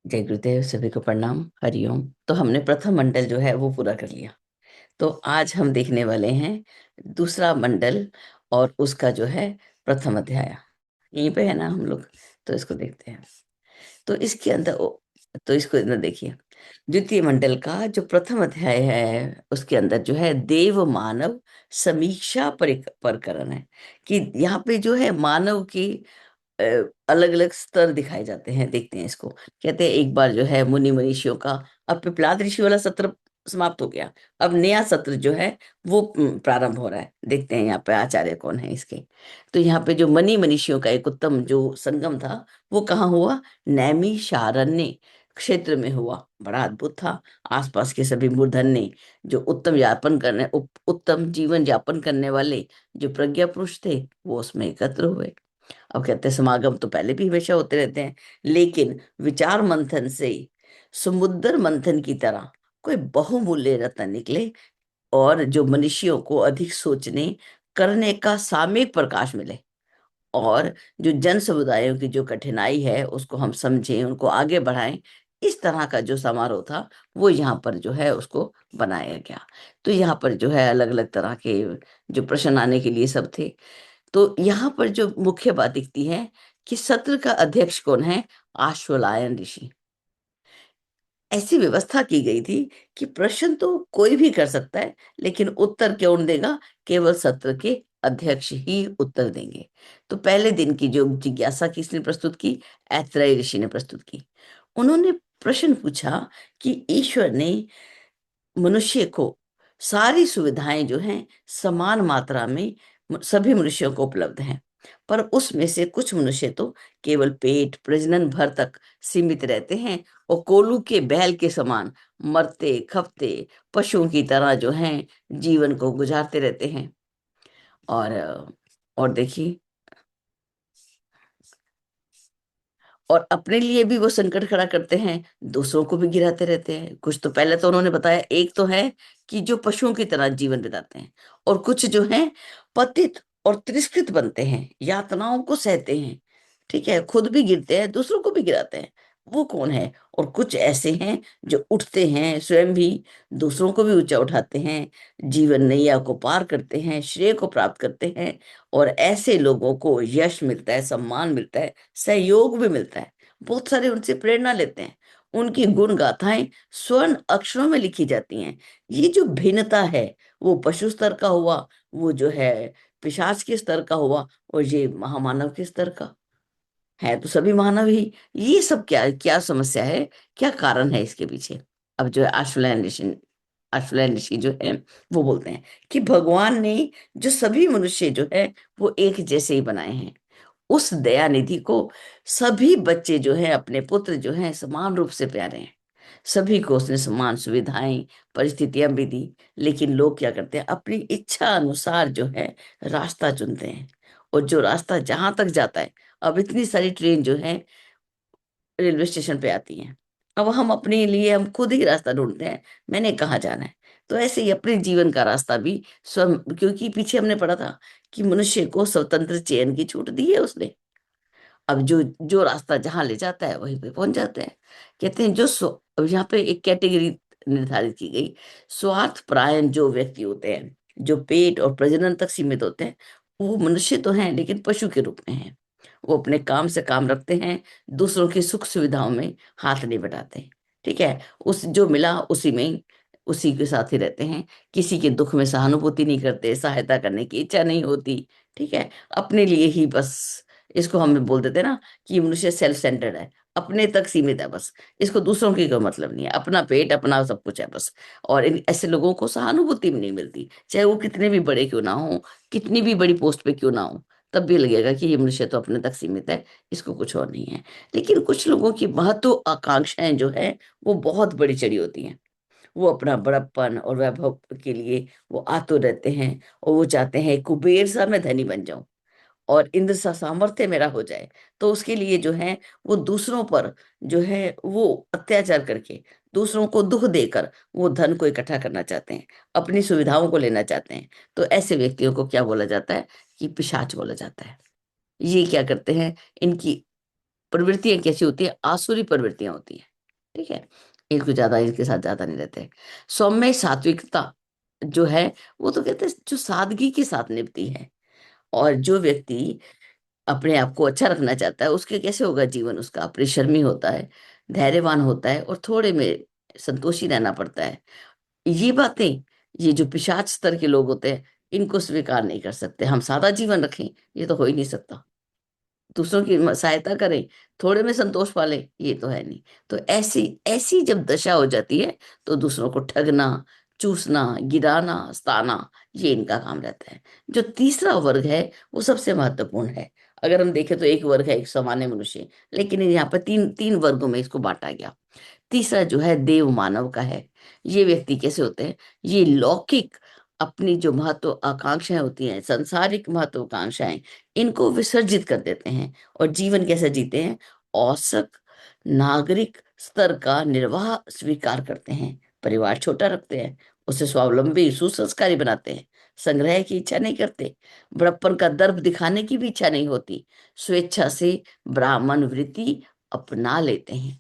जय गुरुदेव, सभी को प्रणाम, हरिओम। तो हमने प्रथम मंडल जो है वो पूरा कर लिया। तो आज हम देखने वाले हैं दूसरा मंडल और उसका जो है प्रथम अध्याय। यहीं पे है ना हम लोग। तो इसको देखते हैं। तो इसके अंदर तो इसको अंदर देखिए। द्वितीय मंडल का जो प्रथम अध्याय है उसके अंदर जो है देव मानव समीक्षा प्रकरण है। कि यहाँ पे जो है मानव की अलग अलग स्तर दिखाए जाते हैं। देखते हैं इसको। कहते हैं एक बार जो है मुनि मनीषियों का, अब पिपलाद ऋषि वाला सत्र समाप्त हो गया। अब नया सत्र जो है वो प्रारंभ हो रहा है। देखते हैं यहाँ पे आचार्य कौन है इसके। तो यहाँ पे जो मनी मनीषियों का एक उत्तम जो संगम था वो कहाँ हुआ? नैमिषारण्य क्षेत्र में हुआ। बड़ा अद्भुत था। आसपास के सभी मूर्धन्य जो उत्तम यापन करने उत्तम जीवन यापन करने वाले जो प्रज्ञा पुरुष थे वो उसमें एकत्र हुए। अब कहते हैं समागम तो पहले भी हमेशा होते रहते हैं, लेकिन विचार मंथन से समुद्र मंथन की तरह कोई बहुमूल्य रत्न निकले और जो मनुष्यों को अधिक सोचने करने का सामयिक प्रकाश मिले। और जो जन समुदायों की जो कठिनाई है उसको हम समझें, उनको आगे बढ़ाएं। इस तरह का जो समारोह था वो यहाँ पर जो है उसको बनाया गया। तो यहाँ पर जो है अलग अलग तरह के जो प्रश्न आने के लिए सब थे। तो यहाँ पर जो मुख्य बात दिखती है कि सत्र का अध्यक्ष कौन है? आश्वलायन ऋषि। ऐसी व्यवस्था की गई थी कि प्रश्न तो कोई भी कर सकता है, लेकिन उत्तर कौन देगा? केवल सत्र के अध्यक्ष ही उत्तर देंगे। तो पहले दिन की जो जिज्ञासा किसने प्रस्तुत की? ऐत्रेय ऋषि ने प्रस्तुत की। उन्होंने प्रश्न पूछा कि ईश्वर ने मनुष्य को सारी सुविधाएं जो हैं समान मात्रा में सभी मनुष्यों को उपलब्ध हैं, पर उसमें से कुछ मनुष्य तो केवल पेट प्रजनन भर तक सीमित रहते हैं और कोलू के बैल के समान मरते खपते पशुओं की तरह जो हैं जीवन को गुजारते रहते हैं। और और देखिए, और अपने लिए भी वो संकट खड़ा करते हैं, दूसरों को भी गिराते रहते हैं। कुछ तो पहले तो उन्होंने बताया, एक तो है कि जो पशुओं की तरह जीवन बिताते हैं, और कुछ जो हैं पतित और तिरस्कृत बनते हैं, यातनाओं को सहते हैं। ठीक है, खुद भी गिरते हैं, दूसरों को भी गिराते हैं। वो कौन है? और कुछ ऐसे हैं जो उठते हैं, स्वयं भी दूसरों को भी ऊंचा उठाते हैं, जीवन नैया को पार करते हैं, श्रेय को प्राप्त करते हैं। और ऐसे लोगों को यश मिलता है, सम्मान मिलता है, सहयोग भी मिलता है। बहुत सारे उनसे प्रेरणा लेते हैं। उनकी गुण गाथाएं स्वर्ण अक्षरों में लिखी जाती हैं। ये जो भिन्नता है वो पशु स्तर का हुआ, वो जो है पिशाच के स्तर का हुआ, और ये महामानव के स्तर का है। तो सभी मानव ही। ये सब क्या क्या समस्या है? क्या कारण है इसके पीछे? अब जो है अश्वलायन ऋषि जो है वो बोलते हैं कि भगवान ने जो सभी मनुष्य जो है वो एक जैसे ही बनाए हैं। उस दया निधि को सभी बच्चे जो हैं, अपने पुत्र जो हैं, समान रूप से प्यारे हैं। सभी को उसने समान सुविधाएं परिस्थितियां भी दी। लेकिन लोग क्या करते हैं? अपनी इच्छा अनुसार जो है रास्ता चुनते हैं। और जो रास्ता जहां तक जाता है, अब इतनी सारी ट्रेन जो है रेलवे स्टेशन पे आती हैं, अब हम अपने लिए हम खुद ही रास्ता ढूंढते हैं, मैंने कहाँ जाना है। तो ऐसे ही अपने जीवन का रास्ता भी स्वयं, क्योंकि पीछे हमने पढ़ा था कि मनुष्य को स्वतंत्र चयन की छूट दी है उसने। अब जो जो रास्ता जहां ले जाता है वहीं पे पहुंच जाते हैं। कहते हैं अब यहाँ पे एक कैटेगरी निर्धारित की गई। स्वार्थ परायण जो व्यक्ति होते हैं, जो पेट और प्रजनन तक सीमित होते हैं, वो मनुष्य तो हैं लेकिन पशु के रूप में हैं। वो अपने काम से काम रखते हैं, दूसरों की सुख सुविधाओं में हाथ नहीं बटाते। ठीक है, उस जो मिला उसी में उसी के साथ ही रहते हैं। किसी के दुख में सहानुभूति नहीं करते, सहायता करने की इच्छा नहीं होती। ठीक है, अपने लिए ही बस। इसको हम बोल देते हैं ना कि ये मनुष्य सेल्फ सेंटर्ड है, अपने तक सीमित है बस। इसको दूसरों की कोई मतलब नहीं है, अपना पेट अपना सब कुछ है बस। और इन ऐसे लोगों को सहानुभूति भी नहीं मिलती, चाहे वो कितने भी बड़े क्यों ना हो, कितनी भी बड़ी पोस्ट पे क्यों ना हो। तब भी लगेगा कि ये मनुष्य तो अपने तक सीमित है, इसको कुछ और नहीं है। लेकिन कुछ लोगों की महत्व आकांक्षाएं जो है वो बहुत बड़ी चढ़ी होती हैं। वो अपना बड़प्पन और वैभव के लिए वो आतुर रहते हैं, और वो चाहते हैं कुबेर सा मैं धनी बन जाऊं और इंद्र सा सामर्थ्य मेरा हो जाए। तो उसके लिए जो है वो दूसरों पर जो है वो अत्याचार करके, दूसरों को दुख देकर वो धन को इकट्ठा करना चाहते हैं, अपनी सुविधाओं को लेना चाहते हैं। तो ऐसे व्यक्तियों को क्या बोला जाता है? कि पिशाच बोला जाता है। ये क्या करते हैं? इनकी प्रवृत्तियां कैसी होती है? आसुरी प्रवृत्तियां होती हैं। ठीक है, इनको ज्यादा, इनके साथ ज्यादा नहीं रहते। सौम्य सात्विकता जो है, वो तो कहते हैं जो सादगी के साथ निभती है। और जो व्यक्ति अपने आप को अच्छा रखना चाहता है, उसके कैसे होगा जीवन, उसका परिश्रमी होता है, धैर्यवान होता है, और थोड़े में संतोषी रहना पड़ता है। ये बातें, ये जो पिशाच स्तर के लोग होते हैं, इनको स्वीकार नहीं कर सकते। हम सादा जीवन रखें, ये तो हो ही नहीं सकता। दूसरों की सहायता करें, थोड़े में संतोष पालें, ये तो है नहीं। तो ऐसी ऐसी जब दशा हो जाती है, तो दूसरों को ठगना, चूसना, गिराना, सताना, ये इनका काम रहता है। जो तीसरा वर्ग है, वो सबसे महत्वपूर्ण है। अगर हम देखें तो एक वर्ग है एक सामान्य मनुष्य, लेकिन यहाँ पर तीन तीन वर्गों में इसको बांटा गया। तीसरा जो है देव मानव का है। ये व्यक्ति कैसे होते हैं? ये लौकिक अपनी जो महत्व आकांक्षाएं होती हैं, सांसारिक महत्वाकांक्षाएं, इनको विसर्जित कर देते हैं। और जीवन कैसे जीते हैं? औसत नागरिक स्तर का निर्वाह स्वीकार करते हैं। परिवार छोटा रखते हैं, उसे स्वावलंबी सुसंस्कारी बनाते हैं। संग्रह की इच्छा नहीं करते, बड़प्पन का दर्प दिखाने की भी इच्छा नहीं होती। स्वेच्छा से ब्राह्मण वृत्ति अपना लेते हैं।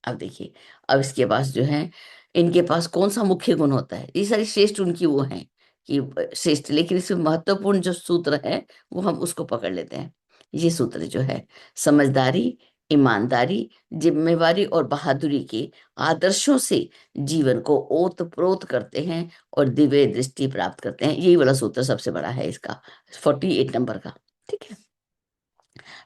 अब देखिए, अब इसके पास जो है, इनके पास कौन सा मुख्य गुण होता है? ये सारी श्रेष्ठ उनकी वो है कि श्रेष्ठ, लेकिन इसमें महत्वपूर्ण जो सूत्र है, वो हम उसको पकड़ लेते हैं। ये सूत्र जो है, समझदारी, ईमानदारी, जिम्मेवारी और बहादुरी के आदर्शों से जीवन को ओत प्रोत करते हैं और दिव्य दृष्टि प्राप्त करते हैं। यही वाला सूत्र सबसे बड़ा है इसका, 48 नंबर का। ठीक है,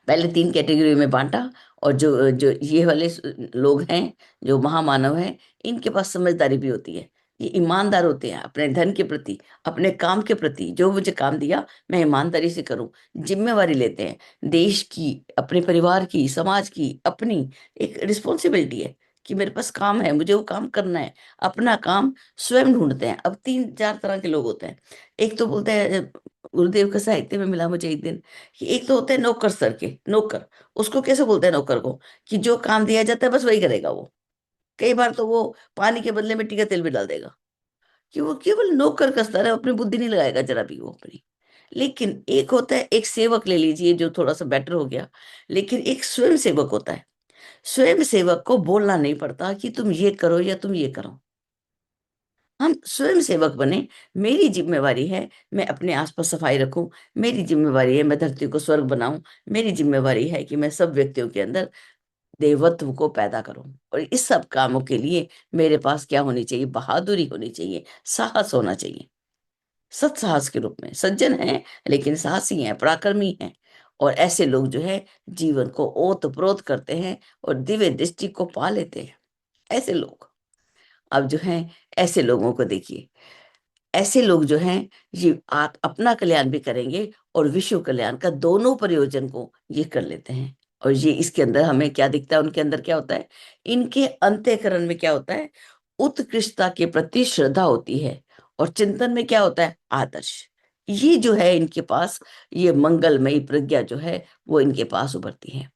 पहले तीन कैटेगरी में बांटा। और जो जो ये वाले लोग हैं, जो महामानव हैं, इनके पास समझदारी भी होती है। ये ईमानदार होते हैं अपने धन के प्रति, अपने काम के प्रति। जो मुझे काम दिया, मैं ईमानदारी से करूं। जिम्मेवारी लेते हैं, देश की, अपने परिवार की, समाज की, अपनी एक रिस्पॉन्सिबिलिटी है कि मेरे पास काम है, मुझे वो काम करना है। अपना काम स्वयं ढूंढते हैं। अब तीन चार तरह के लोग होते हैं। एक तो बोलते हैं, गुरुदेव का साहित्य में मिला मुझे एक दिन, कि एक तो होते हैं नौकर सर के नौकर। उसको कैसे बोलते हैं नौकर को? कि जो काम दिया जाता है बस वही करेगा वो। कई बार तो वो पानी के बदले मिट्टी का तेल भी डाल देगा, कि वो केवल नौकर का स्तर है, अपनी बुद्धि नहीं लगाएगा जरा भी वो अपनी। लेकिन एक होता है एक सेवक, ले लीजिए, जो थोड़ा सा बेटर हो गया। लेकिन एक स्वयं सेवक होता है। स्वयं सेवक को बोलना नहीं पड़ता कि तुम ये करो या तुम ये करो। हम स्वयं सेवक बने। मेरी जिम्मेवारी है मैं अपने आसपास सफाई रखूं। मेरी जिम्मेवारी है मैं धरती को स्वर्ग बनाऊं। मेरी जिम्मेवारी है कि मैं सब व्यक्तियों के अंदर देवत्व को पैदा करूं। और इस सब कामों के लिए मेरे पास क्या होनी चाहिए? बहादुरी होनी चाहिए, साहस होना चाहिए। सत साहस के रूप में सज्जन हैं, लेकिन साहसी हैं, पराक्रमी हैं। और ऐसे लोग जो है, जीवन को ओत प्रोत करते हैं और दिव्य दृष्टि को पा लेते हैं। ऐसे लोग, अब जो हैं, ऐसे लोगों को देखिए। ऐसे लोग जो हैं, ये अपना कल्याण भी करेंगे और विश्व कल्याण का, दोनों प्रयोजन को ये कर लेते हैं। और ये इसके अंदर हमें क्या दिखता है? उनके अंदर क्या होता है? इनके अंतःकरण में क्या होता है? उत्कृष्टता के प्रति श्रद्धा होती है। और चिंतन में क्या होता है? आदर्श। ये जो है इनके पास, ये मंगलमयी प्रज्ञा जो है, वो इनके पास उभरती है।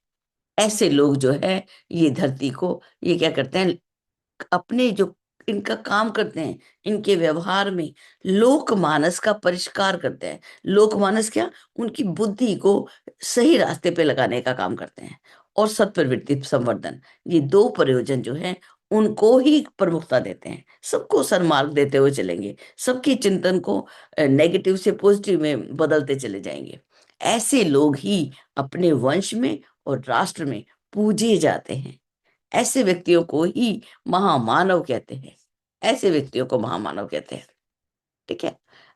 ऐसे लोग जो है, ये धरती को, ये क्या करते हैं? अपने जो इनका काम करते हैं, इनके व्यवहार में लोकमानस का परिष्कार करते हैं। लोकमानस क्या? उनकी बुद्धि को सही रास्ते पे लगाने का काम करते हैं। और सत्प्रवृत्ति संवर्धन, ये दो प्रयोजन जो हैं, उनको ही प्रमुखता देते हैं। सबको सन्मार्ग देते हुए चलेंगे, सबके चिंतन को नेगेटिव से पॉजिटिव में बदलते चले जाएंगे। ऐसे लोग ही अपने वंश में और राष्ट्र में पूजे जाते हैं। ऐसे व्यक्तियों को ही महामानव कहते हैं। ऐसे व्यक्तियों को महामानव कहते हैं। ठीक है,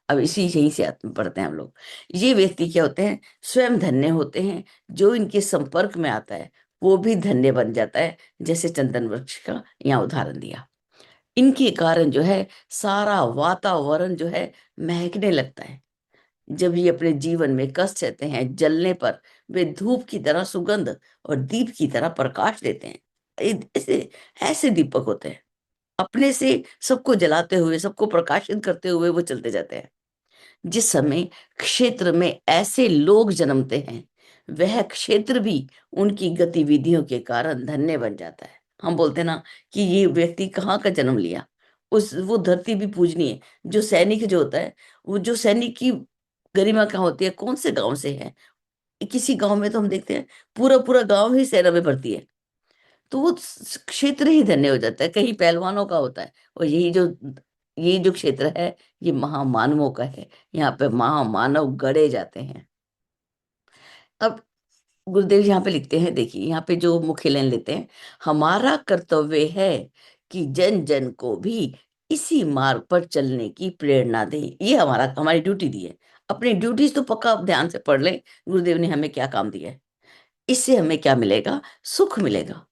अब इसी यहीं से पढ़ते हैं हम लोग। ये व्यक्ति क्या होते हैं? स्वयं धन्य होते हैं। जो इनके संपर्क में आता है, वो भी धन्य बन जाता है। जैसे चंदन वृक्ष का यहाँ उदाहरण दिया। इनके कारण जो है, सारा वातावरण जो है महकने लगता है। जब ये अपने जीवन में कष्ट सहते हैं, जलने पर वे धूप की तरह सुगंध और दीप की तरह प्रकाश देते हैं। ऐसे ऐसे दीपक होते हैं, अपने से सबको जलाते हुए, सबको प्रकाशित करते हुए वो चलते जाते हैं। जिस समय क्षेत्र में ऐसे लोग जन्मते हैं, वह क्षेत्र भी उनकी गतिविधियों के कारण धन्य बन जाता है। हम बोलते हैं ना कि ये व्यक्ति कहाँ का जन्म लिया, उस वो धरती भी पूजनीय है। जो सैनिक जो होता है, वो जो सैनिक की गरिमा कहाँ होती है? कौन से गांव से है? किसी गांव में तो हम देखते हैं पूरा पूरा गांव ही सेना में भर्ती है। तो वो क्षेत्र ही धन्य हो जाता है, कहीं पहलवानों का होता है। और ये जो क्षेत्र है, ये महामानवों का है। यहाँ पे महामानव गढ़े जाते हैं। अब गुरुदेव यहाँ पे लिखते हैं, देखिए यहाँ पे जो मुख्य लाइन लेते हैं, हमारा कर्तव्य है कि जन जन को भी इसी मार्ग पर चलने की प्रेरणा दे। ये हमारी ड्यूटी दी है। अपनी ड्यूटीज तो पक्का ध्यान से पढ़ लें, गुरुदेव ने हमें क्या काम दिया है। इससे हमें क्या मिलेगा? सुख मिलेगा।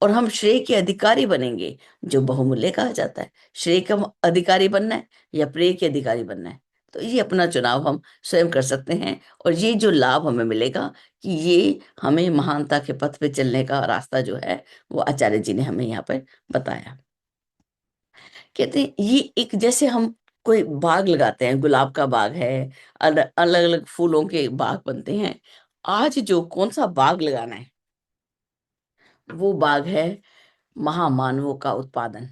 और हम श्रेय के अधिकारी बनेंगे, जो बहुमूल्य कहा जाता है। श्रेय का अधिकारी बनना है या प्रेय के अधिकारी बनना है, तो ये अपना चुनाव हम स्वयं कर सकते हैं। और ये जो लाभ हमें मिलेगा, कि ये हमें महानता के पथ पे चलने का रास्ता जो है, वो आचार्य जी ने हमें यहाँ पे बताया। कहते हैं ये एक, जैसे हम कोई बाग लगाते हैं, गुलाब का बाग है, अलग अलग फूलों के बाग बनते हैं। आज जो कौन सा बाग लगाना है, वो बाग है महामानवों का उत्पादन।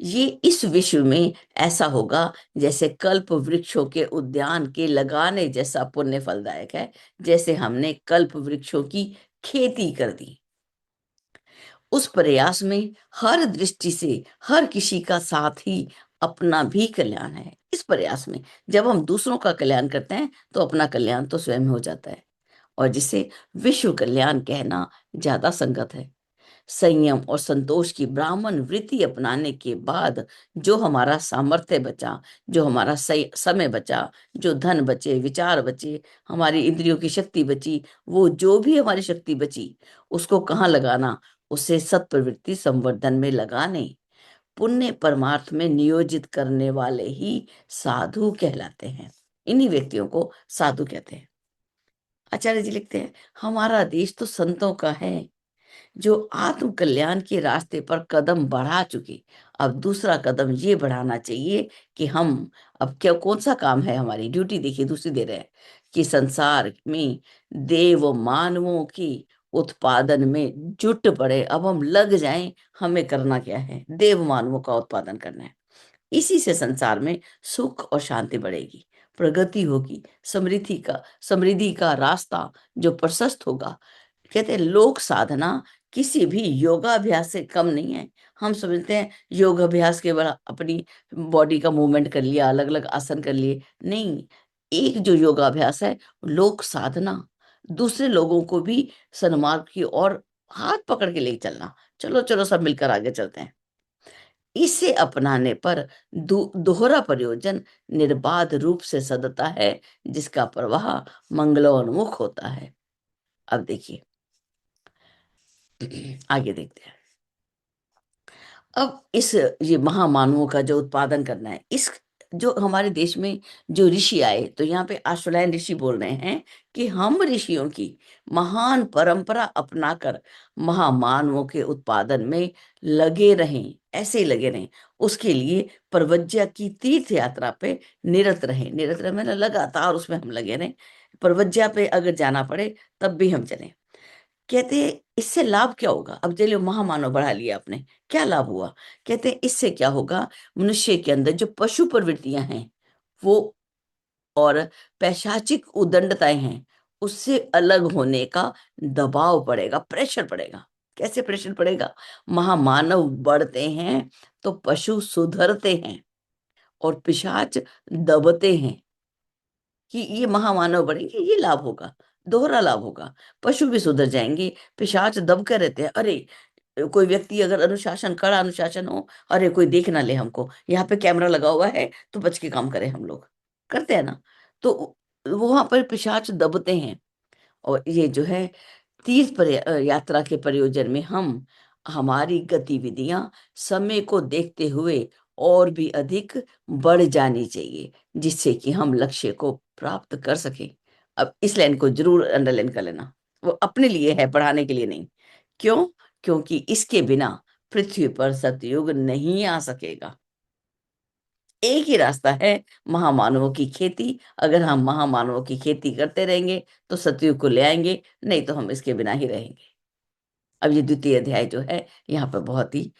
ये इस विश्व में ऐसा होगा जैसे कल्प वृक्षों के उद्यान के लगाने जैसा पुण्य फलदायक है, जैसे हमने कल्प वृक्षों की खेती कर दी। उस प्रयास में हर दृष्टि से हर किसी का साथ ही अपना भी कल्याण है। इस प्रयास में जब हम दूसरों का कल्याण करते हैं, तो अपना कल्याण तो स्वयं हो जाता है। और जिसे विश्व कल्याण कहना ज्यादा संगत है। संयम और संतोष की ब्राह्मण वृत्ति अपनाने के बाद जो हमारा सामर्थ्य बचा, जो हमारा समय बचा, जो धन बचे, विचार बचे, हमारी इंद्रियों की शक्ति बची, वो जो भी हमारी शक्ति बची, उसको कहाँ लगाना? उसे सत्प्रवृत्ति संवर्धन में लगाने, पुण्य परमार्थ में नियोजित करने वाले ही साधु कहलाते हैं। इन्हीं व्यक्तियों को साधु कहते हैं। आचार्य जी लिखते हैं, हमारा देश तो संतों का है, जो आत्म कल्याण के रास्ते पर कदम बढ़ा चुके। अब दूसरा कदम ये बढ़ाना चाहिए कि हम, अब क्या कौन सा काम है, हमारी ड्यूटी देखिए दूसरी दे रहे हैं, कि संसार में देव मानवों की उत्पादन में जुट पड़े। अब हम लग जाएं। हमें करना क्या है? देव मानवों का उत्पादन करना है। इसी से संसार में सुख और शांति बढ़ेगी, प्रगति होगी, समृद्धि का रास्ता जो प्रशस्त होगा। कहते हैं लोक साधना किसी भी योगाभ्यास से कम नहीं है। हम समझते हैं योग अभ्यास केवल अपनी बॉडी का मूवमेंट कर लिया, अलग अलग आसन कर लिए, नहीं। एक जो योगाभ्यास है, लोक साधना, दूसरे लोगों को भी सन्मार्ग की ओर हाथ पकड़ के ले चलना। चलो चलो सब मिलकर आगे चलते हैं। इसे अपनाने पर दोहरा प्रयोजन निर्बाध रूप से सदता है, जिसका प्रवाह मंगलोन्मुख होता है। अब देखिए आगे देखते हैं। अब इस ये महामानवों का जो उत्पादन करना है, इस जो हमारे देश में जो ऋषि आए, तो यहाँ पे आश्वलायन ऋषि बोल रहे हैं कि हम ऋषियों की महान परंपरा अपनाकर महामानवों के उत्पादन में लगे रहें, ऐसे ही लगे रहें। उसके लिए प्रवज्या की तीर्थ यात्रा पे निरत रहें। निरत रहे मैंने लगातार उसमें हम लगे रहें। प्रवज्या पे अगर जाना पड़े तब भी हम चलें। कहते हैं इससे लाभ क्या होगा? अब चलिए महामानव बढ़ा लिया आपने, क्या लाभ हुआ? कहते हैं इससे क्या होगा, मनुष्य के अंदर जो पशु प्रवृत्तियां हैं वो, और पैशाचिक उदंडताएं हैं, उससे अलग होने का दबाव पड़ेगा, प्रेशर पड़ेगा। कैसे प्रेशर पड़ेगा? महामानव बढ़ते हैं तो पशु सुधरते हैं और पिशाच दबते हैं। कि ये महामानव बढ़ेंगे, ये लाभ होगा, दोहरा लाभ होगा। पशु भी सुधर जाएंगे, पिशाच दब कर रहते हैं। अरे कोई व्यक्ति अगर अनुशासन, कड़ा अनुशासन हो, अरे कोई देख ना ले हमको, यहाँ पे कैमरा लगा हुआ है तो बच के काम करें, हम लोग करते हैं ना। तो वहां पर पिशाच दबते हैं। और ये जो है तीर्थ यात्रा के प्रयोजन में हम, हमारी गतिविधियां समय को देखते हुए और भी अधिक बढ़ जानी चाहिए, जिससे कि हम लक्ष्य को प्राप्त कर सकें। अब इस लाइन को जरूर अंडरलाइन कर लेना, वो अपने लिए है, पढ़ाने के लिए नहीं। क्यों? क्योंकि इसके बिना पृथ्वी पर सतयुग नहीं आ सकेगा। एक ही रास्ता है, महामानवों की खेती। अगर हम महामानवों की खेती करते रहेंगे तो सतयुग को ले आएंगे, नहीं तो हम इसके बिना ही रहेंगे। अब ये द्वितीय अध्याय जो है, यहाँ पर बहुत ही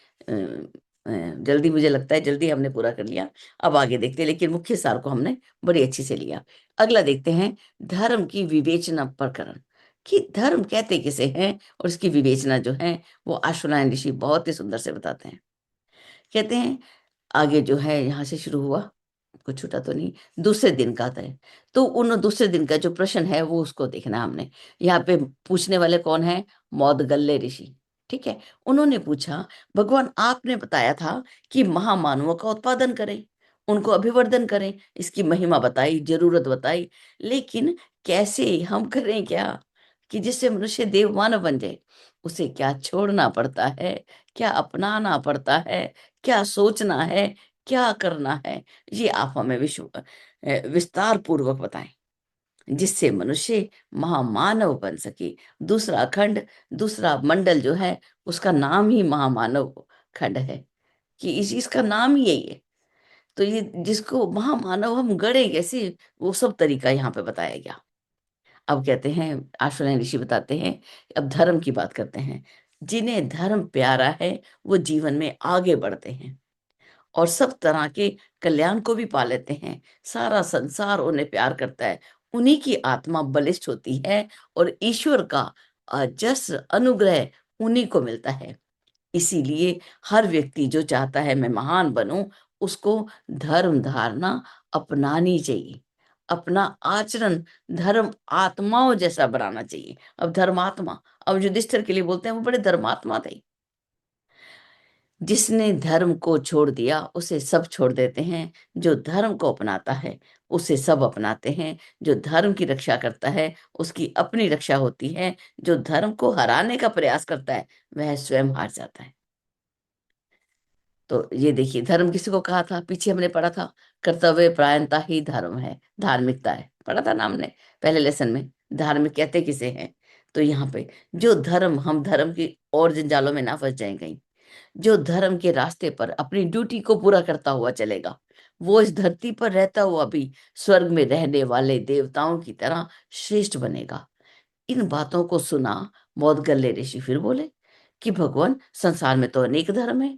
जल्दी, मुझे लगता है जल्दी हमने पूरा कर लिया। अब आगे देखते हैं, लेकिन मुख्य सार को हमने बड़ी अच्छी से लिया। अगला देखते हैं, धर्म की विवेचना प्रकरण। कि धर्म कहते किसे हैं और इसकी विवेचना जो है वो आशुलायन ऋषि बहुत ही सुंदर से बताते हैं। कहते हैं, आगे जो है यहाँ से शुरू हुआ, कुछ छूटा तो नहीं, दूसरे दिन का था। तो उन दूसरे दिन का जो प्रश्न है वो उसको देखना है हमने। यहाँ पे पूछने वाले कौन है? मौदगल्य ऋषि। ठीक है। उन्होंने पूछा, भगवान आपने बताया था कि महामानवों का उत्पादन करें, उनको अभिवर्धन करें, इसकी महिमा बताई, जरूरत बताई, लेकिन कैसे हम करें क्या कि जिससे मनुष्य देव मानव बन जाए? उसे क्या छोड़ना पड़ता है, क्या अपनाना पड़ता है, क्या सोचना है, क्या करना है, ये आप हमें विस्तार पूर्वक बताएं, जिससे मनुष्य महामानव बन सके। दूसरा खंड, दूसरा मंडल जो है उसका नाम ही महामानव खंड है, कि इसका नाम ही यही है। तो ये जिसको महामानव हम गढ़े कैसे, वो सब तरीका यहाँ पे बताया गया। अब कहते हैं, आशुलायन ऋषि बताते हैं, अब धर्म की बात करते हैं। जिन्हें धर्म प्यारा है वो जीवन में आगे बढ़ते हैं और सब तरह के कल्याण को भी पा लेते हैं। सारा संसार उन्हें प्यार करता है, उन्हीं की आत्मा बलिष्ठ होती है और ईश्वर का जस अनुग्रह उन्हीं को मिलता है। इसीलिए हर व्यक्ति जो चाहता है मैं महान बनूं, उसको धर्म धारणा अपनानी चाहिए। अपना आचरण धर्म आत्माओं जैसा बनाना चाहिए। अब धर्मात्मा, अब युधिष्ठिर के लिए बोलते हैं वो बड़े धर्मात्मा थे। जिसने धर्म को छोड़ दिया उसे सब छोड़ देते हैं, जो धर्म को अपनाता है उसे सब अपनाते हैं। जो धर्म की रक्षा करता है उसकी अपनी रक्षा होती है। जो धर्म को हराने का प्रयास करता है वह स्वयं हार जाता है। तो ये देखिए, धर्म किसी को कहा था, पीछे हमने पढ़ा था, कर्तव्य परायणता ही धर्म है, धार्मिकता है, पढ़ा था ना हमने पहले लेसन में। धार्मिक कहते किसे हैं? तो यहाँ पे जो धर्म, हम धर्म की और जंजालों में ना फंस जाए कहीं, जो धर्म के रास्ते पर अपनी ड्यूटी को पूरा करता हुआ चलेगा, वो इस धरती पर रहता हुआ भी स्वर्ग में रहने वाले देवताओं की तरह श्रेष्ठ बनेगा। इन बातों को सुना मौदगल्य ऋषि फिर बोले कि भगवान, संसार में तो अनेक धर्म है,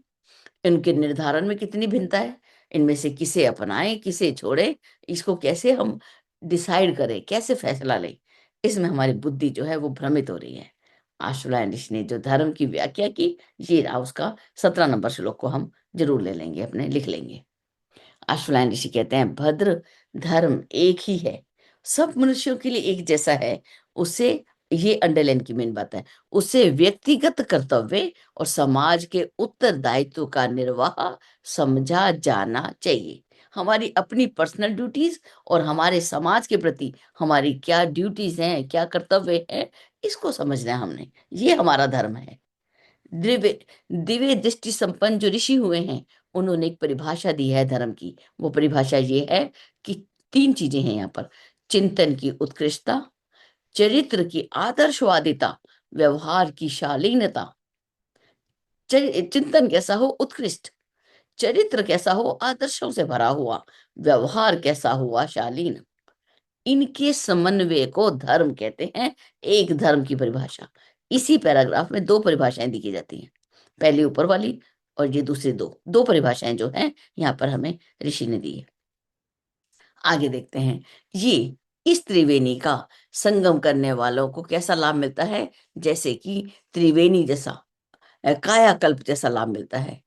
इनके निर्धारण में कितनी भिन्नता है, इनमें से किसे अपनाएं किसे छोड़े, इसको कैसे हम डिसाइड करें, कैसे फैसला लें? इसमें हमारी बुद्धि जो है वो भ्रमित हो रही है। आशुलायन ऋषि ने जो धर्म की व्याख्या की, ये रहा उसका 17 नंबर श्लोक को हम जरूर ले लेंगे, अपने लिख लेंगे। अश्वलायन ऋषि कहते हैं, भद्र धर्म एक ही है, सब मनुष्यों के लिए एक जैसा है। उसे, ये अंडरलाइन की मेन बात है, उसे व्यक्तिगत कर्तव्य और समाज के उत्तरदायित्व का निर्वाह समझा जाना चाहिए। हमारी अपनी पर्सनल ड्यूटीज और हमारे समाज के प्रति हमारी क्या ड्यूटीज हैं, क्या कर्तव्य है, इसको समझना है हमने। ये हमारा धर्म है। दिव्य दिव्य दृष्टि संपन्न जो ऋषि हुए हैं, उन्होंने एक परिभाषा दी है धर्म की। वो परिभाषा ये है कि 3 चीजें हैं यहाँ पर: चिंतन की उत्कृष्टता, चरित्र की आदर्शवादिता, व्यवहार की शालीनता। चिंतन कैसा हो? उत्कृष्ट। चरित्र कैसा हो? आदर्शों से भरा हुआ। व्यवहार कैसा हुआ? शालीन। इनके समन्वय को धर्म कहते हैं। एक धर्म की परिभाषा, इसी पैराग्राफ में 2 परिभाषाएं दी जाती हैं, पहली ऊपर वाली और ये दूसरी दो दो परिभाषाएं जो हैं यहाँ पर हमें ऋषि ने दी है। आगे देखते हैं, ये इस त्रिवेणी का संगम करने वालों को कैसा लाभ मिलता है? जैसे कि त्रिवेणी जैसा, कायाकल्प जैसा लाभ मिलता है।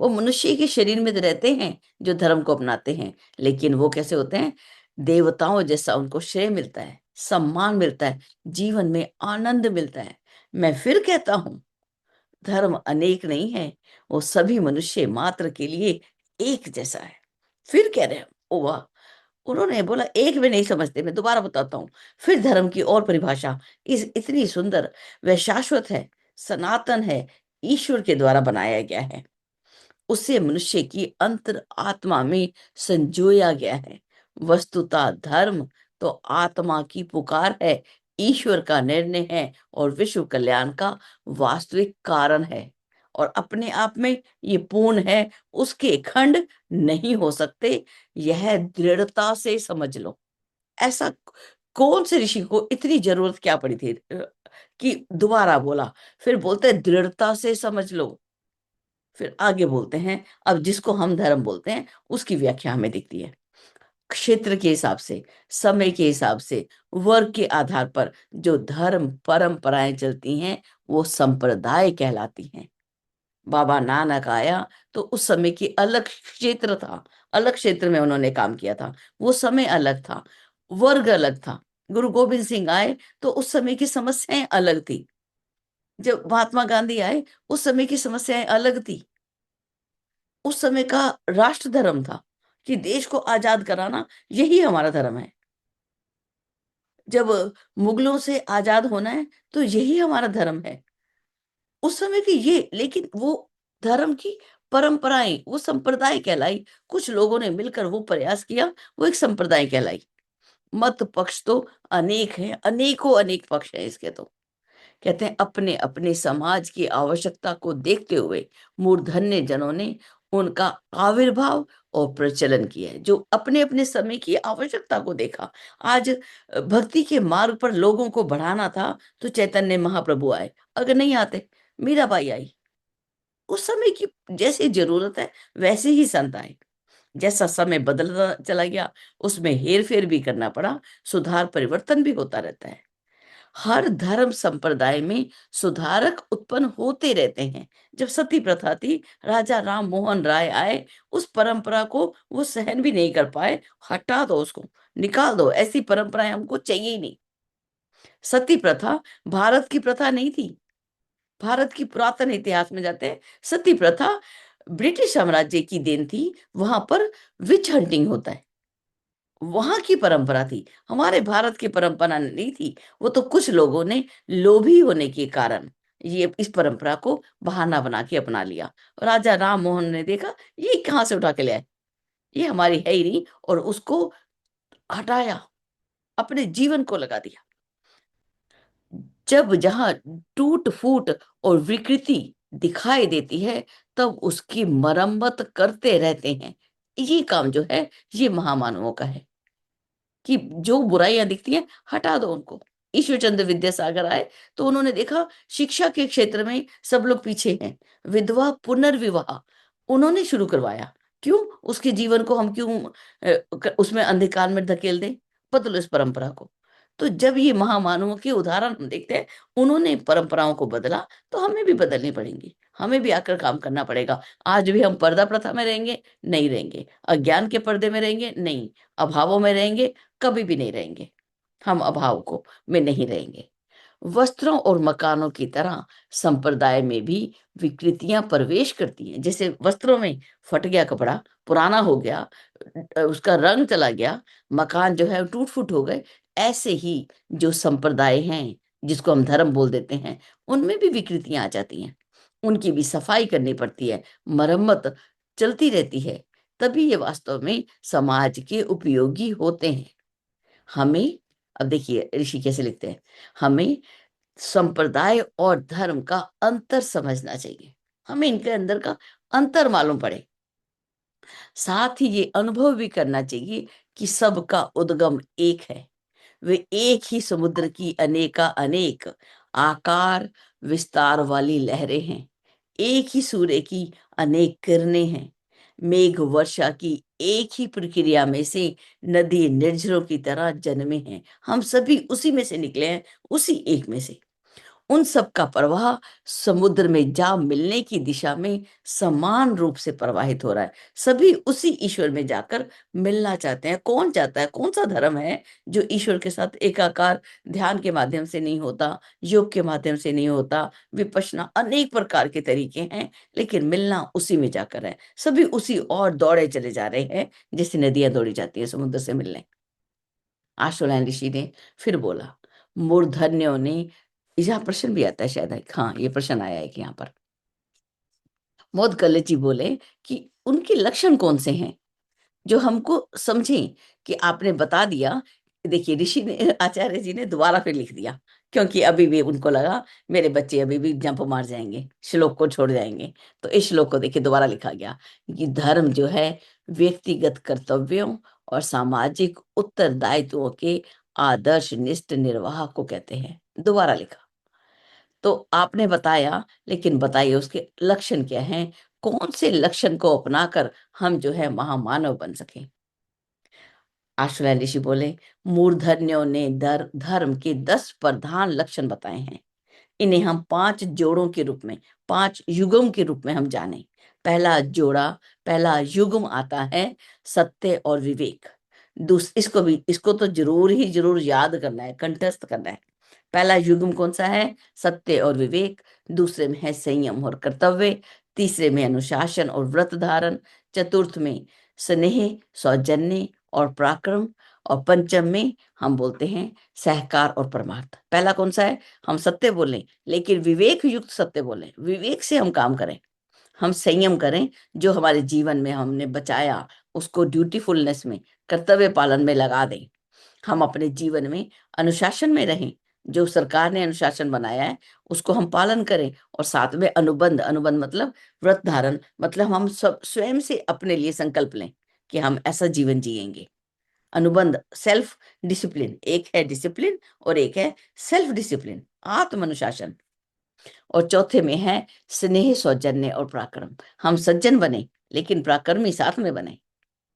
वो मनुष्य के शरीर में तो रहते हैं जो धर्म को अपनाते हैं, लेकिन वो कैसे होते हैं? देवताओं जैसा उनको श्रेय मिलता है, सम्मान मिलता है, जीवन में आनंद मिलता है। मैं फिर कहता हूं, धर्म अनेक नहीं है, वो सभी मनुष्य मात्र के लिए एक जैसा है। फिर कह रहे हैं, ओ वाह, उन्होंने बोला एक भी नहीं समझते। मैं दोबारा बताता हूँ, फिर धर्म की और परिभाषा इस इतनी सुंदर, वह शाश्वत है, सनातन है, ईश्वर के द्वारा बनाया गया है, उसे मनुष्य की अंतर आत्मा में संजोया गया है। वस्तुतः धर्म तो आत्मा की पुकार है, ईश्वर का निर्णय है और विश्व कल्याण का वास्तविक कारण है, और अपने आप में ये पूर्ण है, उसके खंड नहीं हो सकते। यह दृढ़ता से समझ लो। ऐसा कौन से ऋषि को इतनी जरूरत क्या पड़ी थी कि दोबारा बोला? फिर बोलते हैं दृढ़ता से समझ लो। फिर आगे बोलते हैं, अब जिसको हम धर्म बोलते हैं उसकी व्याख्या हमें दिखती है। क्षेत्र के हिसाब से, समय के हिसाब से, वर्ग के आधार पर जो धर्म परंपराएं चलती हैं वो संप्रदाय कहलाती हैं। बाबा नानक आया तो उस समय की अलग क्षेत्र था, अलग क्षेत्र में उन्होंने काम किया था, वो समय अलग था, वर्ग अलग था। गुरु गोविंद सिंह आए तो उस समय की समस्याएं अलग थी। जब महात्मा गांधी आए उस समय की समस्याएं अलग थी। उस समय का राष्ट्र धर्म था कि देश को आजाद कराना, यही हमारा धर्म है। जब मुगलों से आजाद होना है तो यही हमारा धर्म है। उस समय की ये, लेकिन वो धर्म की परंपराएं वो संप्रदाय कहलाई। कुछ लोगों ने मिलकर वो प्रयास किया, वो एक संप्रदाय कहलाई। मत पक्ष तो अनेक हैं, अनेकों अनेक पक्ष हैं इसके। तो कहते हैं अपने अपने समाज की आवश्यकता को देखते हुए मूर्धन्य जनों ने उनका आविर्भाव और प्रचलन किया है, जो अपने अपने समय की आवश्यकता को देखा। आज भक्ति के मार्ग पर लोगों को बढ़ाना था तो चैतन्य महाप्रभु आए, अगर नहीं आते मीराबाई आई। उस समय की जैसी जरूरत है वैसे ही संत आए। जैसा समय बदलता चला गया उसमें हेर फेर भी करना पड़ा, सुधार परिवर्तन भी होता रहता है। हर धर्म संप्रदाय में सुधारक उत्पन्न होते रहते हैं। जब सती प्रथा थी, राजा राम मोहन राय आए, उस परंपरा को वो सहन भी नहीं कर पाए। हटा दो उसको, निकाल दो, ऐसी परंपराएं हमको चाहिए ही नहीं। सती प्रथा भारत की प्रथा नहीं थी। भारत की पुरातन इतिहास में जाते हैं, सती प्रथा ब्रिटिश साम्राज्य की देन थी। वहां पर विच हंटिंग होता है, वहां की परंपरा थी, हमारे भारत की परंपरा नहीं थी। वो तो कुछ लोगों ने लोभी होने के कारण ये इस परंपरा को बहाना बना के अपना लिया। राजा राम मोहन ने देखा ये कहाँ से उठा के ले आए, ये हमारी है ही नहीं, और उसको हटाया, अपने जीवन को लगा दिया। जब जहां टूट फूट और विकृति दिखाई देती है तब उसकी मरम्मत करते रहते हैं। ये काम जो है ये महामानवों का है कि जो बुराइयां दिखती हैं हटा दो उनको। ईश्वर चंद्र विद्यासागर आए तो उन्होंने देखा शिक्षा के क्षेत्र में सब लोग पीछे हैं, विधवा पुनर्विवाह उन्होंने शुरू करवाया। क्यों? उसके जीवन को हम क्यों उसमें अंधकार में धकेल दें? बदलो इस परंपरा को। तो जब ये महामानवों के उदाहरण हम देखते हैं, उन्होंने परंपराओं को बदला, तो हमें भी बदलनी पड़ेंगी, हमें भी आकर काम करना पड़ेगा। आज भी हम पर्दा प्रथा में रहेंगे? नहीं रहेंगे। अज्ञान के पर्दे में रहेंगे? नहीं। अभावों में रहेंगे? कभी भी नहीं रहेंगे। हम अभाव को में नहीं रहेंगे। वस्त्रों और मकानों की तरह संप्रदाय में भी विकृतियां प्रवेश करती हैं। जैसे वस्त्रों में फट गया कपड़ा, पुराना हो गया, उसका रंग चला गया, मकान जो है टूट फूट हो गए, ऐसे ही जो संप्रदाय हैं जिसको हम धर्म बोल देते हैं, उनमें भी विकृतियां आ जाती हैं। उनकी भी सफाई करनी पड़ती है, मरम्मत चलती रहती है, तभी ये वास्तव में समाज के उपयोगी होते हैं। हमें, अब देखिए ऋषि कैसे लिखते हैं, हमें संप्रदाय और धर्म का अंतर समझना चाहिए। हमें इनके अंदर का अंतर मालूम पड़े। साथ ही ये अनुभव भी करना चाहिए कि सबका उद्गम एक है। वे एक ही समुद्र की अनेका अनेक आकार विस्तार वाली लहरें हैं। एक ही सूर्य की अनेक किरणें हैं। मेघ वर्षा की एक ही प्रक्रिया में से नदी निर्झरों की तरह जन्मे हैं। हम सभी उसी में से निकले हैं, उसी एक में से। उन सब का प्रवाह समुद्र में जा मिलने की दिशा में समान रूप से प्रवाहित हो रहा है। सभी उसी ईश्वर में जाकर मिलना चाहते हैं। कौन चाहता है? कौन सा धर्म है जो ईश्वर के साथ एकाकार ध्यान के माध्यम से नहीं होता, योग के माध्यम से नहीं होता, विपश्यना, अनेक प्रकार के तरीके हैं, लेकिन मिलना उसी में जाकर है। सभी उसी और दौड़े चले जा रहे हैं जैसे नदियां दौड़ी जाती है समुद्र से मिलने। आशुलायन ऋषि ने फिर बोला, मूर्धन्यों ने, यहाँ प्रश्न भी आता है शायद, हाँ ये प्रश्न आया है कि यहाँ पर मोदगल्ले जी बोले कि उनके लक्षण कौन से हैं जो हमको समझें कि आपने बता दिया। देखिए ऋषि ने, आचार्य जी ने दोबारा फिर लिख दिया, क्योंकि अभी भी उनको लगा मेरे बच्चे अभी भी जंप मार जाएंगे, श्लोक को छोड़ जाएंगे। तो इस श्लोक को देखिए दोबारा लिखा गया कि धर्म जो है व्यक्तिगत कर्तव्यों और सामाजिक उत्तरदायित्वों के आदर्श निष्ठ निर्वाह को कहते हैं। दोबारा लिखा। तो आपने बताया, लेकिन बताइए उसके लक्षण क्या हैं? कौन से लक्षण को अपनाकर हम जो है महामानव बन सकें? आशुलिन ऋषि बोले, मूर्धन्यों ने धर्म के 10 प्रधान लक्षण बताए हैं। इन्हें हम 5 जोड़ों के रूप में, 5 युगम के रूप में हम जाने। पहला जोड़ा, पहला युग्म आता है सत्य और विवेक। इसको तो जरूर याद करना है, कंठस्थ करना है। पहला युग्म कौन सा है? सत्य और विवेक। दूसरे में है संयम और कर्तव्य। तीसरे में अनुशासन और व्रत धारण। चतुर्थ में स्नेह, सौजन्य और पराक्रम। और पंचम में हम बोलते हैं सहकार और परमार्थ। पहला कौन सा है? हम सत्य बोलें, लेकिन विवेक युक्त सत्य बोलें, विवेक से हम काम करें, हम संयम करें। जो हमारे जीवन में हमने बचाया उसको ड्यूटीफुलनेस में, कर्तव्य पालन में लगा दें। हम अपने जीवन में अनुशासन में रहें, जो सरकार ने अनुशासन बनाया है उसको हम पालन करें। और साथ में अनुबंध, अनुबंध मतलब व्रत धारण, मतलब हम सब स्वयं से अपने लिए संकल्प लें कि हम ऐसा जीवन जिएंगे। अनुबंध, सेल्फ डिसिप्लिन, एक है डिसिप्लिन और एक है सेल्फ डिसिप्लिन, आत्म अनुशासन। और चौथे में है स्नेह, सौजन्य और पराक्रम। हम सज्जन बने लेकिन पराक्रमी साथ में बने।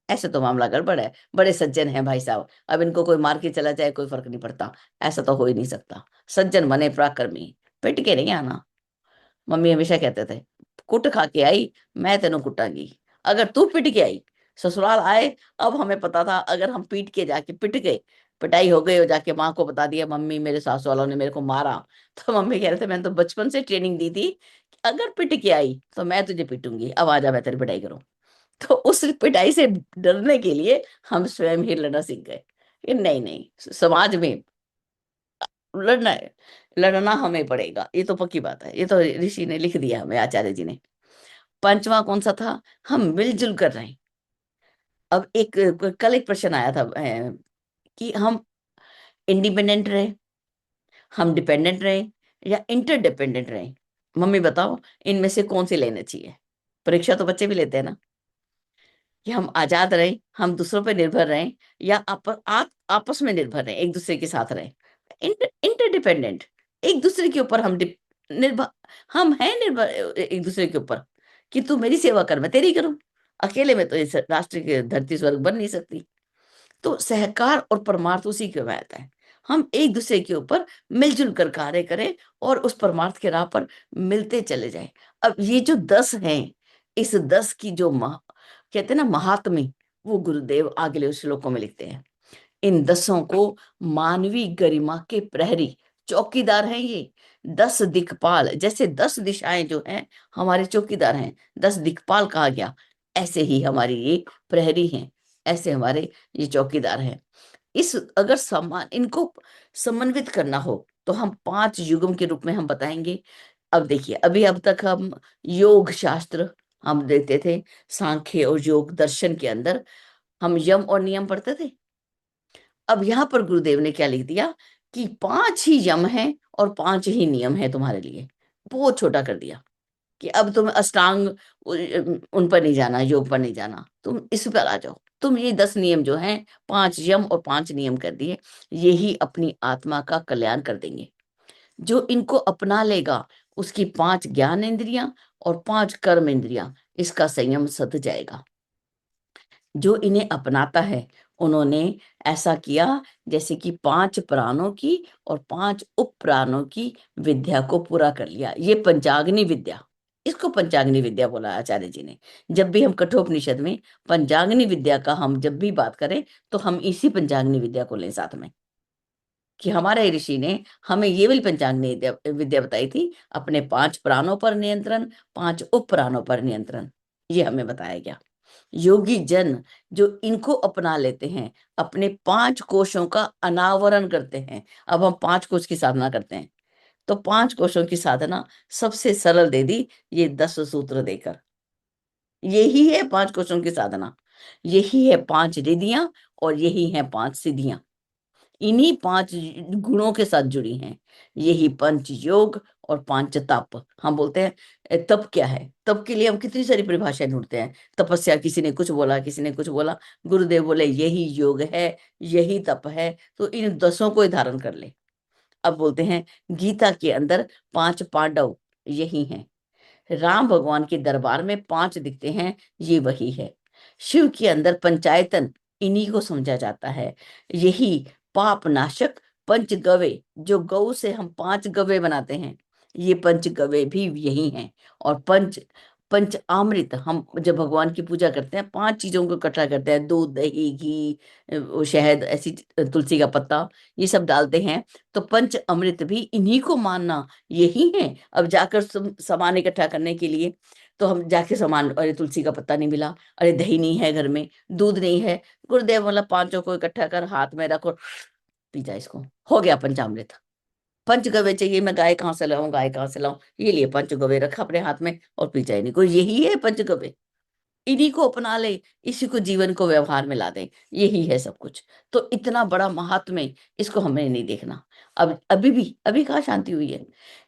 ऐसे तो मामला गड़बड़ है, बड़े सज्जन हैं भाई साहब, अब इनको कोई मार के चला जाए कोई फर्क नहीं पड़ता, ऐसा तो हो ही नहीं सकता। सज्जन बने, पराक्रमी, पिट के नहीं आना। मम्मी हमेशा कहते थे, कुट खा के आई, मैं तेनों कुटांगी। अगर तू पिट के आई, ससुराल आए। अब हमें पता था अगर हम पीट के जाके पिट गए, पिटाई हो गई और जाके माँ को बता दिया मम्मी मेरे सासू वालों ने मेरे को मारा, तो मम्मी कह रहे थे मैंने तो बचपन से ट्रेनिंग दी थी कि अगर पिट के आई तो मैं तुझे पिटूंगी, अब आजा मैं तेरी पिटाई करूं। तो उस पिटाई से डरने के लिए हम स्वयं ही लड़ना सीख गए कि नहीं नहीं, समाज में लड़ना है, लड़ना हमें पड़ेगा, ये तो पक्की बात है, ये तो ऋषि ने लिख दिया हमें, आचार्य जी ने। पंचवा कौन सा था? हम मिलजुल कर रहे हैं। अब कल एक प्रश्न आया था कि हम इंडिपेंडेंट रहे, हम डिपेंडेंट रहे या इंटरडिपेंडेंट रहे। मम्मी बताओ इनमें से कौन सी लेना चाहिए? परीक्षा तो बच्चे भी लेते हैं ना, कि हम आजाद रहें, हम दूसरों पर निर्भर रहें, या आपस में निर्भर रहें, एक दूसरे के साथ रहें। इंटरडिपेंडेंट, एक दूसरे के ऊपर हम निर्भर, हम हैं निर्भर एक दूसरे के ऊपर, कि तू मेरी सेवा कर मैं तेरी करूं। अकेले में तो इस राष्ट्र की धरती स्वर्ग बन नहीं सकती। तो सहकार और परमार्थ उसी के में आता है। हम एक दूसरे के ऊपर मिलजुल कर कार्य करें और उस परमार्थ के राह पर मिलते चले जाएं। अब ये जो 10 हैं, इस 10 की जो कहते हैं ना महात्म्य, वो गुरुदेव अगले श्लोकों में लिखते हैं। इन 10 को मानवीय गरिमा के प्रहरी, चौकीदार हैं ये। 10 दिक्पाल, जैसे 10 दिशाएं जो हैं हमारे चौकीदार हैं, 10 दिक्पाल कहा गया, ऐसे ही हमारी ये प्रहरी हैं, ऐसे हमारे ये चौकीदार हैं। इस अगर सम्मान इनको समन्वित करना हो तो हम 5 युगम के रूप में हम बताएंगे। अब देखिए, अभी अब तक हम योग शास्त्र हम देखते थे, सांख्य और योग दर्शन के अंदर हम यम और नियम पढ़ते थे। अब यहाँ पर गुरुदेव ने क्या लिख दिया कि 5 ही यम हैं और 5 ही नियम है तुम्हारे लिए। बहुत छोटा कर दिया कि अब तुम अष्टांग उन पर नहीं जाना, योग पर नहीं जाना, तुम इस पर आ जाओ। तुम ये 10 नियम जो हैं, 5 यम और 5 नियम कर दिए, यही अपनी आत्मा का कल्याण कर देंगे। जो इनको अपना लेगा उसकी 5 ज्ञान इंद्रियां और 5 कर्म इंद्रियां, इसका संयम सध जाएगा। जो इन्हें अपनाता है उन्होंने ऐसा किया जैसे कि 5 प्राणों की और 5 उप प्राणों की विद्या को पूरा कर लिया। ये पंचाग्नि विद्या, इसको पंचाग्नि विद्या बोला आचार्य जी ने। जब भी हम कठोपनिषद में पंचाग्नि विद्या का हम जब भी बात करें तो हम इसी पंचाग्नि विद्या को लें साथ में, कि हमारे ऋषि ने हमें ये वाली पंचाग्नि विद्या विद्या बताई थी, अपने 5 प्राणों पर नियंत्रण, 5 उप प्राणों पर नियंत्रण, ये हमें बताया गया। योगी जन जो इनको अपना लेते हैं, अपने 5 कोशों का अनावरण करते हैं। अब हम 5 कोश की साधना करते हैं, तो 5 कोशों की साधना सबसे सरल दे दी ये 10 सूत्र देकर। यही है 5 कोशों की साधना, यही है 5 रिधियां और यही है 5 सिद्धियां। इन्हीं 5 गुणों के साथ जुड़ी हैं। यही पंच योग और 5 तप हम बोलते हैं। तप क्या है? तप के लिए हम कितनी सारी परिभाषाएं ढूंढते हैं। तपस्या, किसी ने कुछ बोला, किसी ने कुछ बोला, गुरुदेव बोले यही योग है, यही तप है, तो इन 10 को ही धारण कर ले। अब बोलते हैं गीता के अंदर 5 पांडव यही हैं। राम भगवान के दरबार में 5 दिखते हैं, ये वही है। शिव के अंदर पंचायतन इन्हीं को समझा जाता है। यही पाप नाशक पंच गवे, जो गौ से हम पांच गवे बनाते हैं, ये पंच गवे भी यही हैं। और पंच पंच अमृत, हम जब भगवान की पूजा करते हैं पांच चीजों को इकट्ठा करते हैं, दूध दही घी, वो शहद, ऐसी तुलसी का पत्ता, ये सब डालते हैं। तो पंच अमृत भी इन्हीं को मानना यही है। अब जाकर सामान इकट्ठा करने के लिए, तो हम जाके सामान, अरे तुलसी का पत्ता नहीं मिला, अरे दही नहीं है घर में, दूध नहीं है, गुरुदेव मतलब पांचों को इकट्ठा कर हाथ में रखो, पी जा इसको, हो गया पंचामृत। पंचगव्य चाहिए, मैं गाय कहाँ से लाऊं, गाय कहाँ से लाऊं, ये लिए पंचगव्य रखा अपने हाथ में और पी जाए, नहीं कोई, यही है पंचगव्य। इन्हीं को अपना ले, इसी को जीवन को व्यवहार में ला दे, यही है सब कुछ। तो इतना बड़ा महात्म्य है, इसको हमें नहीं देखना। अब अभी भी, अभी कहाँ शांति हुई है।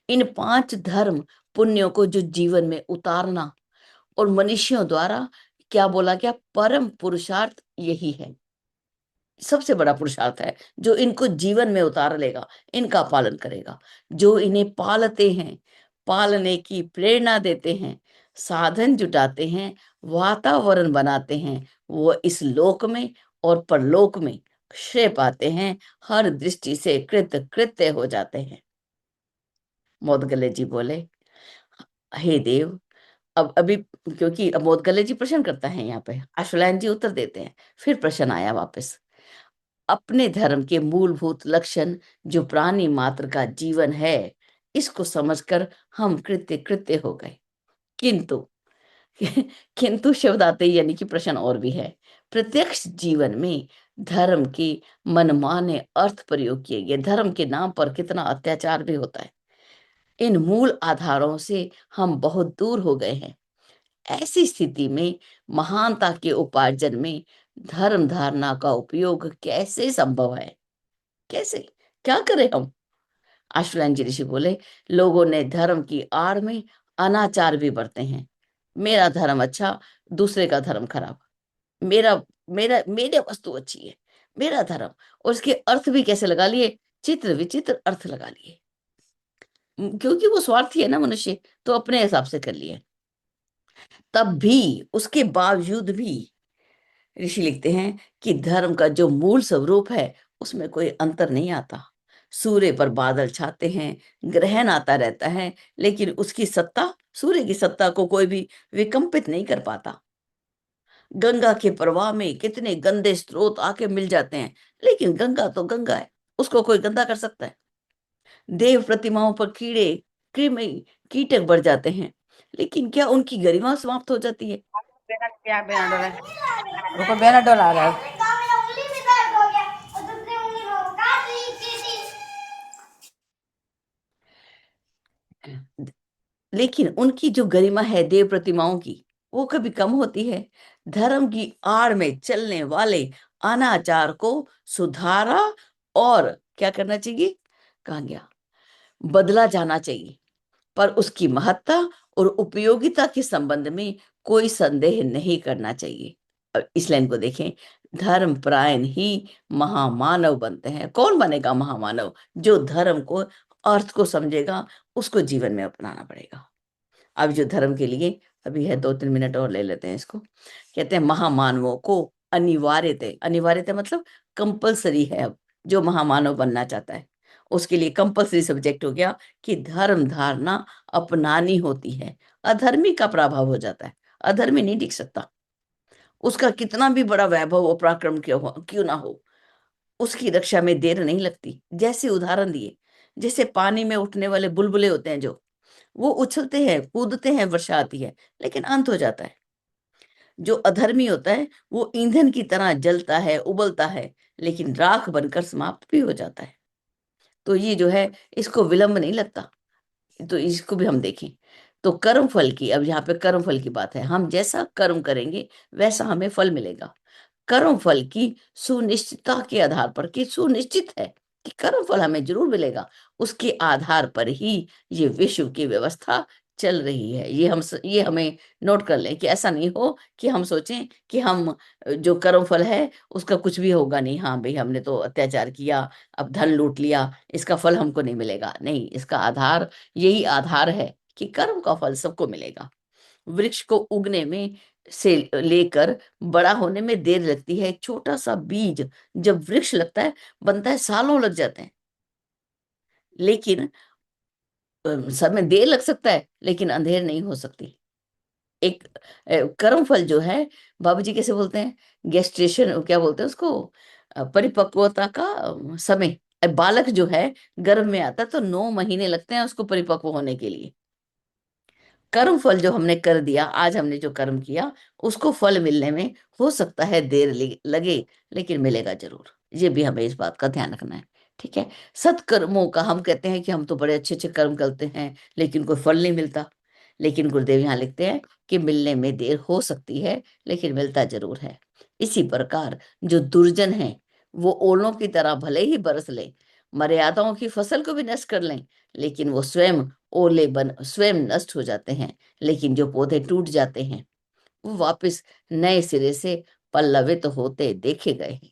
इन पांच धर्म पुण्यों को जो जीवन में उतारना, और मनुष्यों द्वारा क्या बोला गया, परम पुरुषार्थ यही है, सबसे बड़ा पुरुषार्थ है। जो इनको जीवन में उतार लेगा, इनका पालन करेगा, जो इन्हें पालते हैं, पालने की प्रेरणा देते हैं, साधन जुटाते हैं, वातावरण बनाते हैं, वो इस लोक में और परलोक में श्रेय पाते हैं, हर दृष्टि से कृत कृत्य हो जाते हैं। मोदगले जी बोले, हे देव, अब अभी, क्योंकि अब मोदगले जी प्रश्न करता है यहाँ पे, अश्वलायन जी उत्तर देते हैं, फिर प्रश्न आया वापस। अपने धर्म के मूलभूत लक्षण, जो प्राणी मात्र का जीवन है, इसको समझकर हम कृत्य कृत्य हो गए। किंतु किंतु शब्द आते ही यानी कि प्रश्न और भी है। प्रत्यक्ष जीवन में धर्म के मनमाने अर्थ प्रयोग किए गए, धर्म के नाम पर कितना अत्याचार भी होता है। इन मूल आधारों से हम बहुत दूर हो गए हैं। ऐसी स्थिति में महानता के उपार्जन में धर्म धारणा का उपयोग कैसे संभव है, कैसे, क्या करें हम। आशुलायन जी ऋषि बोले, लोगों ने धर्म की आड़ में अनाचार भी बरते हैं। मेरा धर्म अच्छा, दूसरे का धर्म खराब। मेरा मेरा मेरे वस्तु अच्छी है, मेरा धर्म, और उसके अर्थ भी कैसे लगा लिए, चित्र विचित्र अर्थ लगा लिए। क्योंकि वो स्वार्थी है ना मनुष्य, तो अपने हिसाब से कर लिए। तब भी, उसके बावजूद भी ऋषि लिखते हैं कि धर्म का जो मूल स्वरूप है, उसमें कोई अंतर नहीं आता। सूर्य पर बादल छाते हैं, ग्रहण आता रहता है, लेकिन उसकी सत्ता, सूर्य की सत्ता को कोई भी विकम्पित नहीं कर पाता। गंगा के प्रवाह में कितने गंदे स्रोत आके मिल जाते हैं, लेकिन गंगा तो गंगा है, उसको कोई गंदा कर सकता है। देव प्रतिमाओं पर कीड़े, कृमि, कीटक बढ़ जाते हैं, लेकिन क्या उनकी गरिमा समाप्त हो जाती है? क्या बेनाडोल है, रुको बेनाडोल आ रहा है। लेकिन उनकी जो गरिमा है देव प्रतिमाओं की, वो कभी कम होती है? धर्म की आड़ में चलने वाले अनाचार को सुधारा, और क्या करना चाहिए, कहा गया, बदला जाना चाहिए। पर उसकी महत्ता और उपयोगिता के संबंध में कोई संदेह नहीं करना चाहिए। अब इस लाइन को देखें, धर्म परायण ही महामानव बनते हैं। कौन बनेगा महामानव? जो धर्म को, अर्थ को समझेगा, उसको जीवन में अपनाना पड़ेगा। अब जो धर्म के लिए अभी है, 2-3 मिनट और ले लेते हैं इसको। कहते हैं महामानवों को अनिवार्य, अनिवार्यता मतलब कंपलसरी है। अब जो महामानव बनना चाहता है, उसके लिए कंपलसरी सब्जेक्ट हो गया कि धर्म धारणा अपनानी होती है। अधर्मी का प्रभाव हो जाता है, अधर्मी नहीं टिक सकता। उसका कितना भी बड़ा वैभव और पराक्रम क्यों ना हो, उसकी रक्षा में देर नहीं लगती। जैसे उदाहरण दिए, जैसे पानी में उठने वाले बुलबुले होते हैं, जो वो उछलते हैं, कूदते हैं, वर्षा आती है, लेकिन अंत हो जाता है। जो अधर्मी होता है, वो ईंधन की तरह जलता है, उबलता है, लेकिन राख बनकर समाप्त भी हो जाता है। तो ये जो है, इसको विलंब नहीं लगता। तो इसको भी हम देखें। तो कर्म फल की, अब यहाँ पे कर्म फल की बात है, हम जैसा कर्म करेंगे वैसा हमें फल मिलेगा। कर्म फल की सुनिश्चितता के आधार पर, कि सुनिश्चित है कि कर्म फल हमें जरूर मिलेगा, उसके आधार पर ही ये विश्व की व्यवस्था चल रही है। ये हमें नोट कर लें, कि ऐसा नहीं हो कि हम सोचें कि हम, जो कर्म फल है उसका कुछ भी होगा नहीं, हाँ भाई हमने तो अत्याचार किया, अब धन लूट लिया, इसका फल हमको नहीं मिलेगा। नहीं, इसका आधार, यही आधार है कि कर्म का फल सबको मिलेगा। वृक्ष को उगने में से लेकर बड़ा होने में देर लगती है। एक छोटा सा बीज जब वृक्ष लगता है, बनता है, सालों लग जाते हैं। लेकिन समय देर लग सकता है, लेकिन अंधेर नहीं हो सकती। एक कर्म फल जो है, बाबूजी कैसे बोलते हैं, गेस्टेशन क्या बोलते हैं उसको, परिपक्वता का समय। बालक जो है गर्भ में आता है तो 9 महीने लगते हैं उसको परिपक्व होने के लिए। कर्म फल जो हमने कर दिया, आज हमने जो कर्म किया, उसको फल मिलने में हो सकता है देर लगे, लेकिन मिलेगा जरूर। ये भी हमें इस बात का ध्यान रखना है। ठीक है। सत्कर्मों का हम कहते हैं कि हम तो बड़े अच्छे अच्छे कर्म करते हैं, लेकिन कोई फल नहीं मिलता। लेकिन गुरुदेव यहाँ लिखते हैं कि मिलने में देर हो सकती है, लेकिन मिलता जरूर है। इसी प्रकार जो दुर्जन है, वो ओलों की तरह भले ही बरस ले, मर्यादाओं की फसल को भी नष्ट कर लें, लेकिन वो स्वयं ओले बन स्वयं नष्ट हो जाते हैं। लेकिन जो पौधे टूट जाते हैं, वो वापस नए सिरे से पल्लवित होते देखे गए हैं।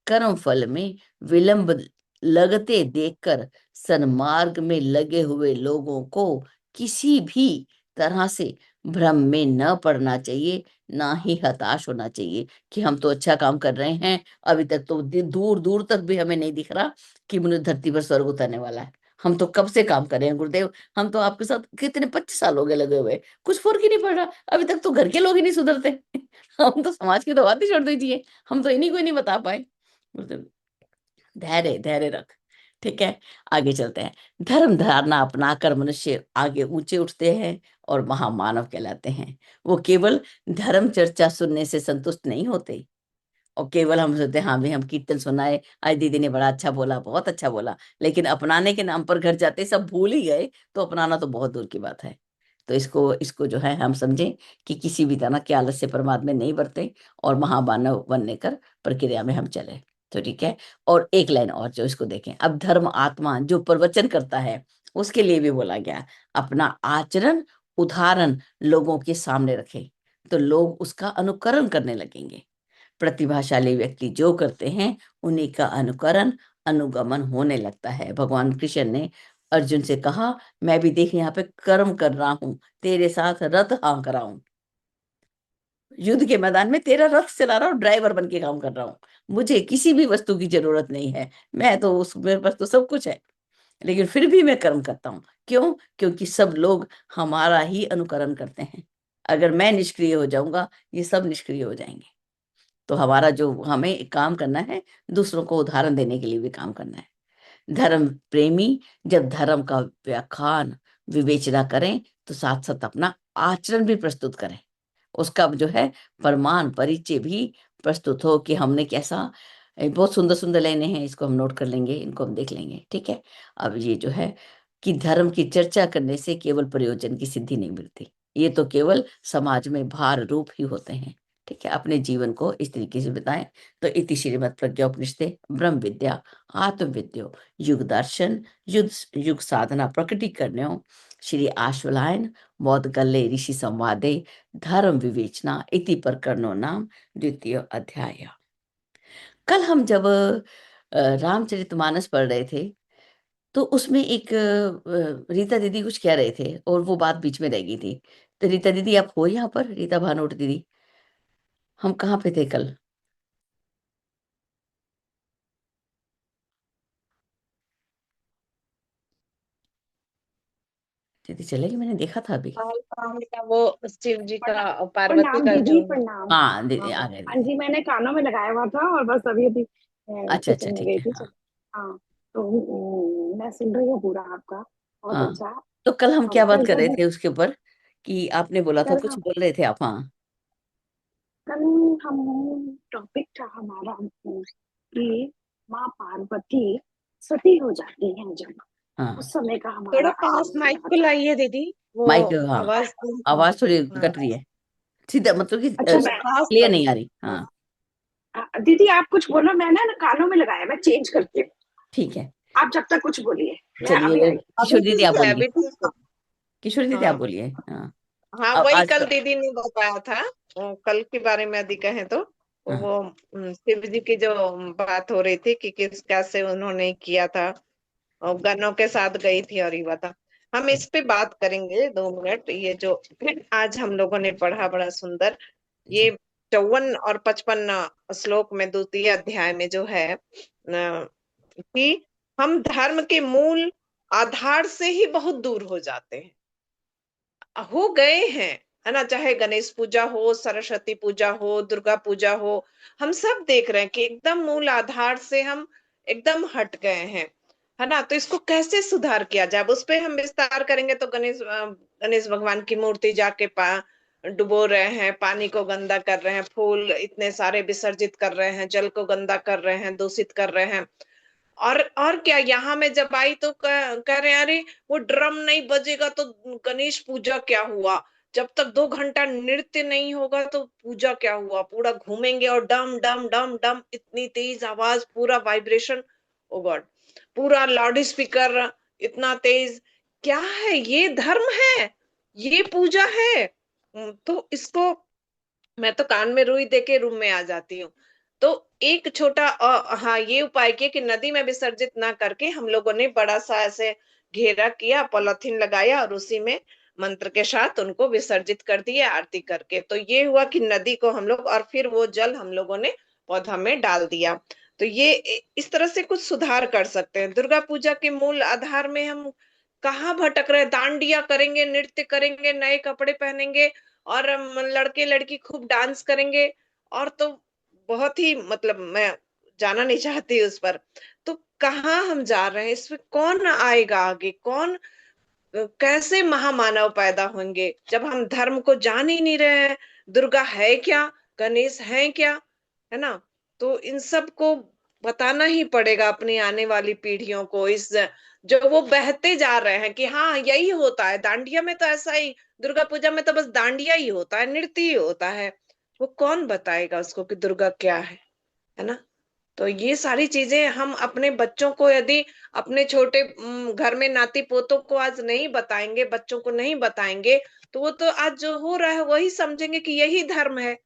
कर्म फल में विलंब लगते देखकर सन्मार्ग में लगे हुए लोगों को किसी भी तरह से भ्रम में न पड़ना चाहिए, ना ही हताश होना चाहिए कि हम तो अच्छा काम कर रहे हैं, अभी तक तो दूर दूर तक भी हमें नहीं दिख रहा कि मनुष्य धरती पर स्वर्ग उतरने वाला है। हम तो कब से काम कर रहे हैं गुरुदेव, हम तो आपके साथ कितने 25 साल हो गए लगे हुए, कुछ फर्क ही नहीं पड़ रहा, अभी तक तो घर के लोग ही नहीं सुधरते। हम तो समाज की तो बात ही छोड़ दीजिए, हम तो इन्हीं को ही नहीं बता पाए। मतलब धैर्य धैर्य रख। ठीक है। आगे चलते हैं। धर्म धारणा अपनाकर मनुष्य आगे ऊंचे उठते हैं और महामानव कहलाते हैं। वो केवल धर्म चर्चा सुनने से संतुष्ट नहीं होते, और केवल हम सोचते हैं हाँ भाई हम कीर्तन सुनाए, आज दीदी ने बड़ा अच्छा बोला, बहुत अच्छा बोला, लेकिन अपनाने के नाम पर घर जाते सब भूल ही गए, तो अपनाना तो बहुत दूर की बात है। तो इसको इसको जो है हम समझें कि किसी भी तरह के आलस से परमात्मा नहीं बरते, और महामानव बनने कर प्रक्रिया में हम चले। तो ठीक है। और एक लाइन और जो इसको देखें, अब धर्म आत्मा जो प्रवचन करता है, उसके लिए भी बोला गया, अपना आचरण उदाहरण लोगों के सामने रखे, तो लोग उसका अनुकरण करने लगेंगे। प्रतिभाशाली व्यक्ति जो करते हैं, उन्हीं का अनुकरण अनुगमन होने लगता है। भगवान कृष्ण ने अर्जुन से कहा, मैं भी देख यहाँ पे कर्म कर रहा हूं, तेरे साथ रथ हाँक रहा हूं, युद्ध के मैदान में तेरा रथ चला रहा हूँ, ड्राइवर बन के काम कर रहा हूँ, मुझे किसी भी वस्तु की जरूरत नहीं है, मैं तो उस मेरे पास तो सब कुछ है, लेकिन फिर भी मैं कर्म करता हूँ। क्यों? क्योंकि सब लोग हमारा ही अनुकरण करते हैं। अगर मैं निष्क्रिय हो जाऊंगा, ये सब निष्क्रिय हो जाएंगे। तो हमारा जो हमें काम करना है, दूसरों को उदाहरण देने के लिए भी काम करना है। धर्म प्रेमी जब धर्म का व्याख्यान विवेचना करें, तो साथ साथ अपना आचरण भी प्रस्तुत करें, उसका जो है प्रमाण परिचय भी प्रस्तुत हो कि हमने कैसा। बहुत सुंदर सुंदर लाइनें हैं, इसको हम नोट कर लेंगे, इनको हम देख लेंगे। ठीक है। अब ये जो है कि धर्म की चर्चा करने से केवल प्रयोजन की सिद्धि नहीं मिलती, ये तो केवल समाज में भार रूप ही होते हैं। ठीक है। अपने जीवन को इस तरीके से बताएं। तो इति श्रीमद् प्रज्ञोपनिषदे ब्रह्म विद्या आत्म विद्यो युग दर्शन युग युग साधना प्रकटी करने श्री आश्वलायन मौदगल्य ऋषि संवादे धर्म विवेचना इति प्रकरणों नाम द्वितीय अध्याय। कल हम जब रामचरितमानस पढ़ रहे थे, तो उसमें एक रीता दीदी कुछ कह रहे थे और वो बात बीच में रह गई थी। तो रीता दीदी आप हो यहाँ पर? रीता भानोट दीदी, हम कहाँ पे थे कल? दीदी चलेगी, मैंने देखा था अभी। वो शिव जी का और पार्वती प्रणाम का दीदी, जो प्रणाम। हाँ दीदी हाँ आ गए हाँ दीदी। जी, मैंने कानों में लगाया हुआ था और बस अभी अभी अच्छा अच्छा किचन में ठीक गई है। थी। हाँ हाँ, तो मैं सुन रही हूँ पूरा आपका। बहुत हाँ। अच्छा। तो कल हम क्या बात कल कर रहे जब थे उसके ऊपर, कि आपने बोला था कल कुछ हम बोल रहे थे आप? हाँ। कल हम टॉपिक था हमारा कि माँ पार्वती सती हो जाती हैं जब, हाँ। उस समय का थोड़ा हमारा पास माइक रहा को था। लाइए दीदी, वो माइक, हाँ, आवाज। आवाज थोड़ी हाँ, कट रही है, सीधा मतलब कि अच्छा, थोड़ा मैं पास क्लियर नहीं करो। आ रही। हाँ। दीदी आप कुछ बोलो, मैं ना कानों में लगाया, मैं चेंज करती हूँ। ठीक है। आप जब तक कुछ बोलिए, मैं अभी चलिए आई। किशोर अभी दीदी आप ठीक है, बोलिए। अभी ठीक है। किशोर दीदी आप हाँ बोलिए। हाँ। हाँ, अब वही आज कल का। दीदी ने बताया था। कल के बारे में यदि कहें तो हाँ। वो शिव जी की जो बात हो रही थी कि किस कैसे उन्होंने किया था, और गनों के साथ गई थी, और ये बता, हम इस पे बात करेंगे 2 मिनट। ये जो आज हम लोगों ने पढ़ा बड़ा सुंदर, ये जी 54 और 55 श्लोक में द्वितीय अध्याय में जो है कि हम धर्म के मूल आधार से ही बहुत दूर हो जाते हैं, हो गए हैं, है ना। चाहे गणेश पूजा हो, सरस्वती पूजा हो, दुर्गा पूजा हो, हम सब देख रहे हैं कि एकदम मूल आधार से हम एकदम हट गए हैं, है ना। तो इसको कैसे सुधार किया जाए, अब उस पे हम विस्तार करेंगे तो गणेश भगवान की मूर्ति जाके डुबो रहे हैं, पानी को गंदा कर रहे हैं, फूल इतने सारे विसर्जित कर रहे हैं, जल को गंदा कर रहे हैं, दूषित कर रहे हैं। और क्या, यहाँ में जब आई तो कह रहे हैं, अरे वो ड्रम नहीं बजेगा तो गणेश पूजा क्या हुआ, जब तक 2 घंटा नृत्य नहीं होगा तो पूजा क्या हुआ, पूरा घूमेंगे और डम डम डम डम इतनी तेज आवाज, पूरा वाइब्रेशन, ओ गॉड, पूरा लाउड स्पीकर इतना तेज, क्या है ये, धर्म है, ये पूजा है। तो इसको मैं तो कान में रुई देके रूम में आ जाती हूँ। तो एक छोटा हाँ, ये उपाय किया कि नदी में विसर्जित ना करके हम लोगों ने बड़ा सा ऐसे घेरा किया, पॉलिथीन लगाया और उसी में मंत्र के साथ उनको विसर्जित कर दिया आरती करके। तो ये हुआ कि नदी को हम लोग, और फिर वो जल हम लोगों ने पौधा में डाल दिया। तो ये इस तरह से कुछ सुधार कर सकते हैं। दुर्गा पूजा के मूल आधार में हम कहाँ भटक रहे हैं, दांडिया करेंगे, नृत्य करेंगे, नए कपड़े पहनेंगे और लड़के लड़की खूब डांस करेंगे, और तो बहुत ही, मतलब मैं जाना नहीं चाहती उस पर। तो कहाँ हम जा रहे हैं, इसमें कौन आएगा आगे, कौन कैसे महामानव पैदा होंगे जब हम धर्म को जान ही नहीं रहे हैं। दुर्गा है क्या, गणेश है क्या, है ना। तो इन सब को बताना ही पड़ेगा अपनी आने वाली पीढ़ियों को, इस जो वो बहते जा रहे हैं कि हाँ यही होता है, दांडिया में तो ऐसा ही, दुर्गा पूजा में तो बस दांडिया ही होता है, नृत्य ही होता है। वो कौन बताएगा उसको कि दुर्गा क्या है ना। तो ये सारी चीजें हम अपने बच्चों को, यदि अपने छोटे घर में नाती पोतों को आज नहीं बताएंगे, बच्चों को नहीं बताएंगे, तो वो तो आज जो हो रहा है वही समझेंगे कि यही धर्म है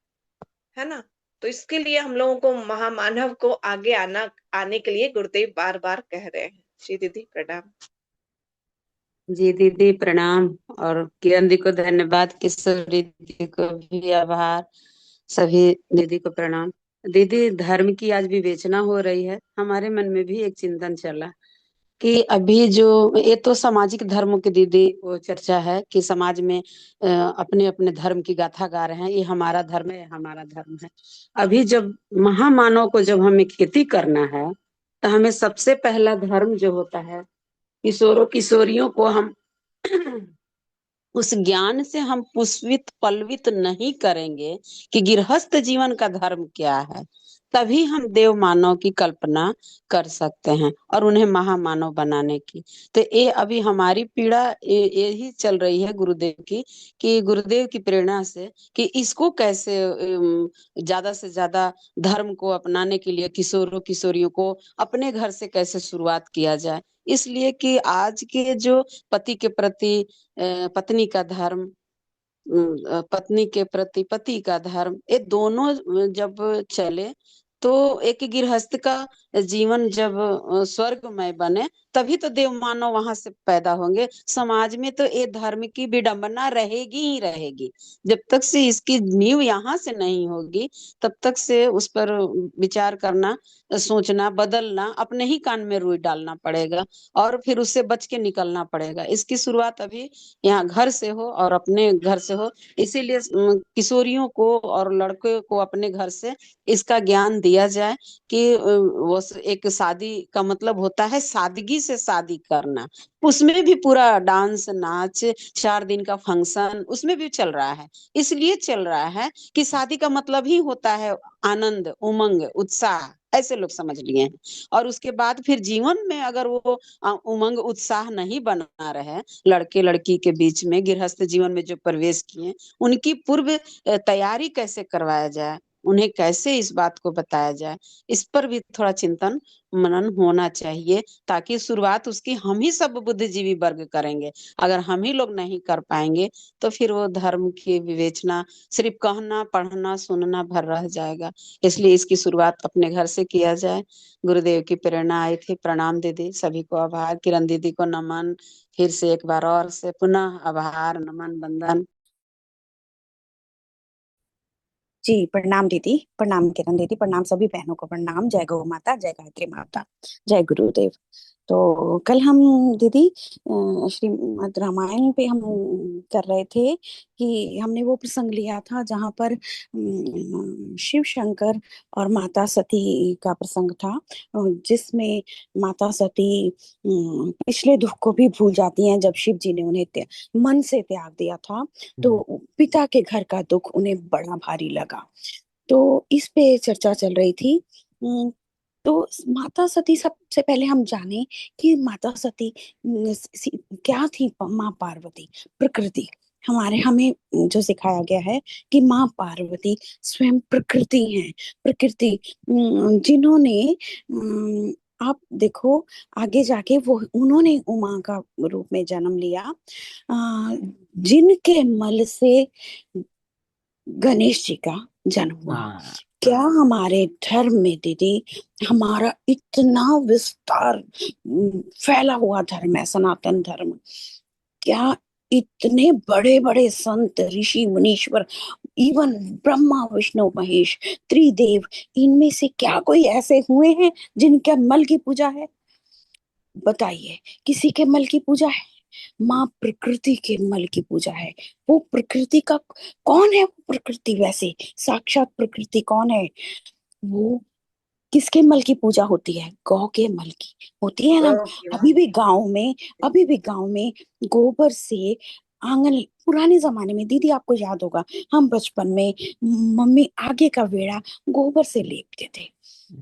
ना। तो इसके लिए हम लोगों को महामानव को आगे आने के लिए गुरुदेव बार बार कह रहे हैं। श्री दीदी प्रणाम। जी दीदी प्रणाम। और किरण दी को धन्यवाद, किशोरी दीदी को भी आभार, सभी दीदी को प्रणाम। दीदी धर्म की आज विवेचना हो रही है, हमारे मन में भी एक चिंतन चला कि अभी जो ये तो सामाजिक धर्मों की दीदी वो चर्चा है कि समाज में अपने अपने धर्म की गाथा गा रहे हैं, ये हमारा धर्म है, ये हमारा धर्म है। अभी जब महामानव को जब हमें खेती करना है तो हमें सबसे पहला धर्म जो होता है, किशोरों किशोरियों को हम उस ज्ञान से हम पुष्पित पल्वित नहीं करेंगे कि गृहस्थ जीवन का धर्म क्या है, तभी हम देव मानव की कल्पना कर सकते हैं और उन्हें महामानव बनाने की। तो ये अभी हमारी पीड़ा यही चल रही है गुरुदेव की, कि गुरुदेव की प्रेरणा से कि इसको कैसे ज्यादा से ज्यादा धर्म को अपनाने के लिए किशोरों किशोरियों को अपने घर से कैसे शुरुआत किया जाए। इसलिए कि आज के जो पति के प्रति पत्नी का धर्म, पत्नी के प्रति पति का धर्म, ये दोनों जब चले तो एक गृहस्थ का जीवन जब स्वर्गमय बने, तभी तो देव मानव वहां से पैदा होंगे। समाज में तो ये धर्म की विडंबना रहेगी ही रहेगी। जब तक से इसकी नींव यहाँ से नहीं होगी, तब तक से उस पर विचार करना, सोचना, बदलना, अपने ही कान में रुई डालना पड़ेगा और फिर उससे बच के निकलना पड़ेगा। इसकी शुरुआत अभी यहाँ घर से हो और अपने घर से हो। इसीलिए किशोरियों को और लड़के को अपने घर से इसका ज्ञान दिया जाए कि वो एक शादी का मतलब होता है सादगी से शादी करना। उसमें भी पूरा डांस नाच 4 दिन का फंक्शन उसमें भी चल रहा है। इसलिए चल रहा है कि शादी का मतलब ही होता है आनंद, उमंग, उत्साह, ऐसे लोग समझ लिए हैं। और उसके बाद फिर जीवन में अगर वो उमंग उत्साह नहीं बना रहे, लड़के लड़की के बीच में गृहस्थ जीवन में जो प्रवेश किए, उनकी पूर्व तैयारी कैसे करवाया जाए, उन्हें कैसे इस बात को बताया जाए, इस पर भी थोड़ा चिंतन मनन होना चाहिए, ताकि शुरुआत उसकी हम ही सब बुद्धिजीवी वर्ग करेंगे। अगर हम ही लोग नहीं कर पाएंगे तो फिर वो धर्म की विवेचना सिर्फ कहना पढ़ना सुनना भर रह जाएगा। इसलिए इसकी शुरुआत अपने घर से किया जाए। गुरुदेव की प्रेरणा आई थी। प्रणाम दीदी, सभी को आभार, किरण दीदी को नमन, फिर से एक बार और से पुनः आभार, नमन, वंदन। जी प्रणाम दीदी, प्रणाम किरण दीदी, प्रणाम सभी बहनों को प्रणाम। जय गौ माता, जय गायत्री माता, जय गुरुदेव। तो कल हम दीदी श्रीमद् रामायण पे हम कर रहे थे कि हमने वो प्रसंग लिया था जहाँ पर शिव शंकर और माता सती का प्रसंग था, जिसमें माता सती पिछले दुख को भी भूल जाती हैं जब शिव जी ने उन्हें मन से त्याग दिया था। तो पिता के घर का दुख उन्हें बड़ा भारी लगा। तो इस पे चर्चा चल रही थी। तो माता सती, सबसे पहले हम जाने कि माता सती क्या थी। माँ पार्वती प्रकृति, हमारे हमें जो सिखाया गया है कि माँ पार्वती स्वयं प्रकृति है। प्रकृति जिन्होंने आप देखो आगे जाके वो उन्होंने उमा का रूप में जन्म लिया, जिनके मल से गणेश जी का जन्म हुआ। हाँ। क्या हमारे धर्म में दीदी, हमारा इतना विस्तार फैला हुआ धर्म है सनातन धर्म, क्या इतने बड़े बड़े संत ऋषि मुनीश्वर, इवन ब्रह्मा विष्णु महेश त्रिदेव, इनमें से क्या कोई ऐसे हुए हैं जिनके मल की पूजा है? बताइए, किसी के मल की पूजा है? माँ प्रकृति के मल की पूजा है। वो प्रकृति का कौन है? वो प्रकृति वैसे साक्षात प्रकृति कौन है? वो किसके मल की पूजा होती है? गौ के मल की होती है ना। ओके अभी मैम। भी गांव में, अभी भी गांव में गोबर से आंगन, पुराने जमाने में दीदी आपको याद होगा, हम बचपन में मम्मी आगे का वेड़ा गोबर से लेपते थे,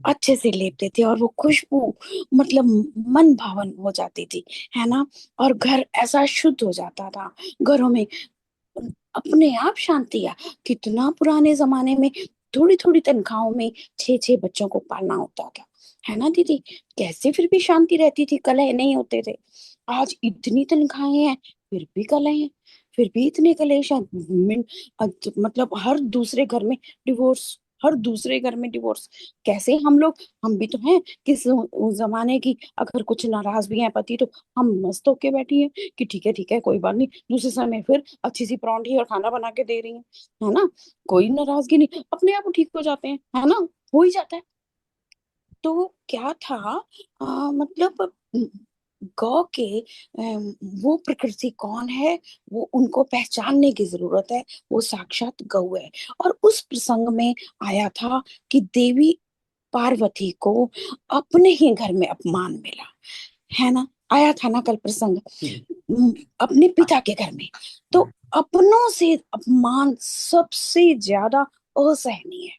अच्छे से लेपते थे, और वो खुशबू मतलब मन भावन हो जाती थी, है ना। और घर ऐसा शुद्ध हो जाता था, घरों में अपने आप शांति आ। कितना पुराने जमाने में थोड़ी थोड़ी तनख्वाहों में 6 6 बच्चों को पालना होता था, है ना दीदी। कैसे फिर भी शांति रहती थी, कलह नहीं होते थे। आज इतनी तनख्वाहें हैं फिर भी कलह हैं, फिर भी इतने कलेश हैं। मतलब हर दूसरे घर में डिवोर्स, हर दूसरे घर में डिवोर्स। कैसे हम लोग, हम भी तो हैं किस उस जमाने की। अगर कुछ नाराज भी है पति तो हम मस्त होके बैठी हैं कि ठीक है कोई बात नहीं, दूसरे समय फिर अच्छी सी परांठी और खाना बना के दे रही है ना। कोई नाराजगी नहीं, अपने आप ठीक हो जाते हैं, है ना, हो ही जाता है। तो क्या था, मतलब गौ के वो प्रकृति कौन है, वो उनको पहचानने की जरूरत है। वो साक्षात गौ है। और उस प्रसंग में आया था कि देवी पार्वती को अपने ही घर में अपमान मिला, है ना। आया था ना कल प्रसंग, अपने पिता के घर में। तो अपनों से अपमान सबसे ज्यादा असहनीय है,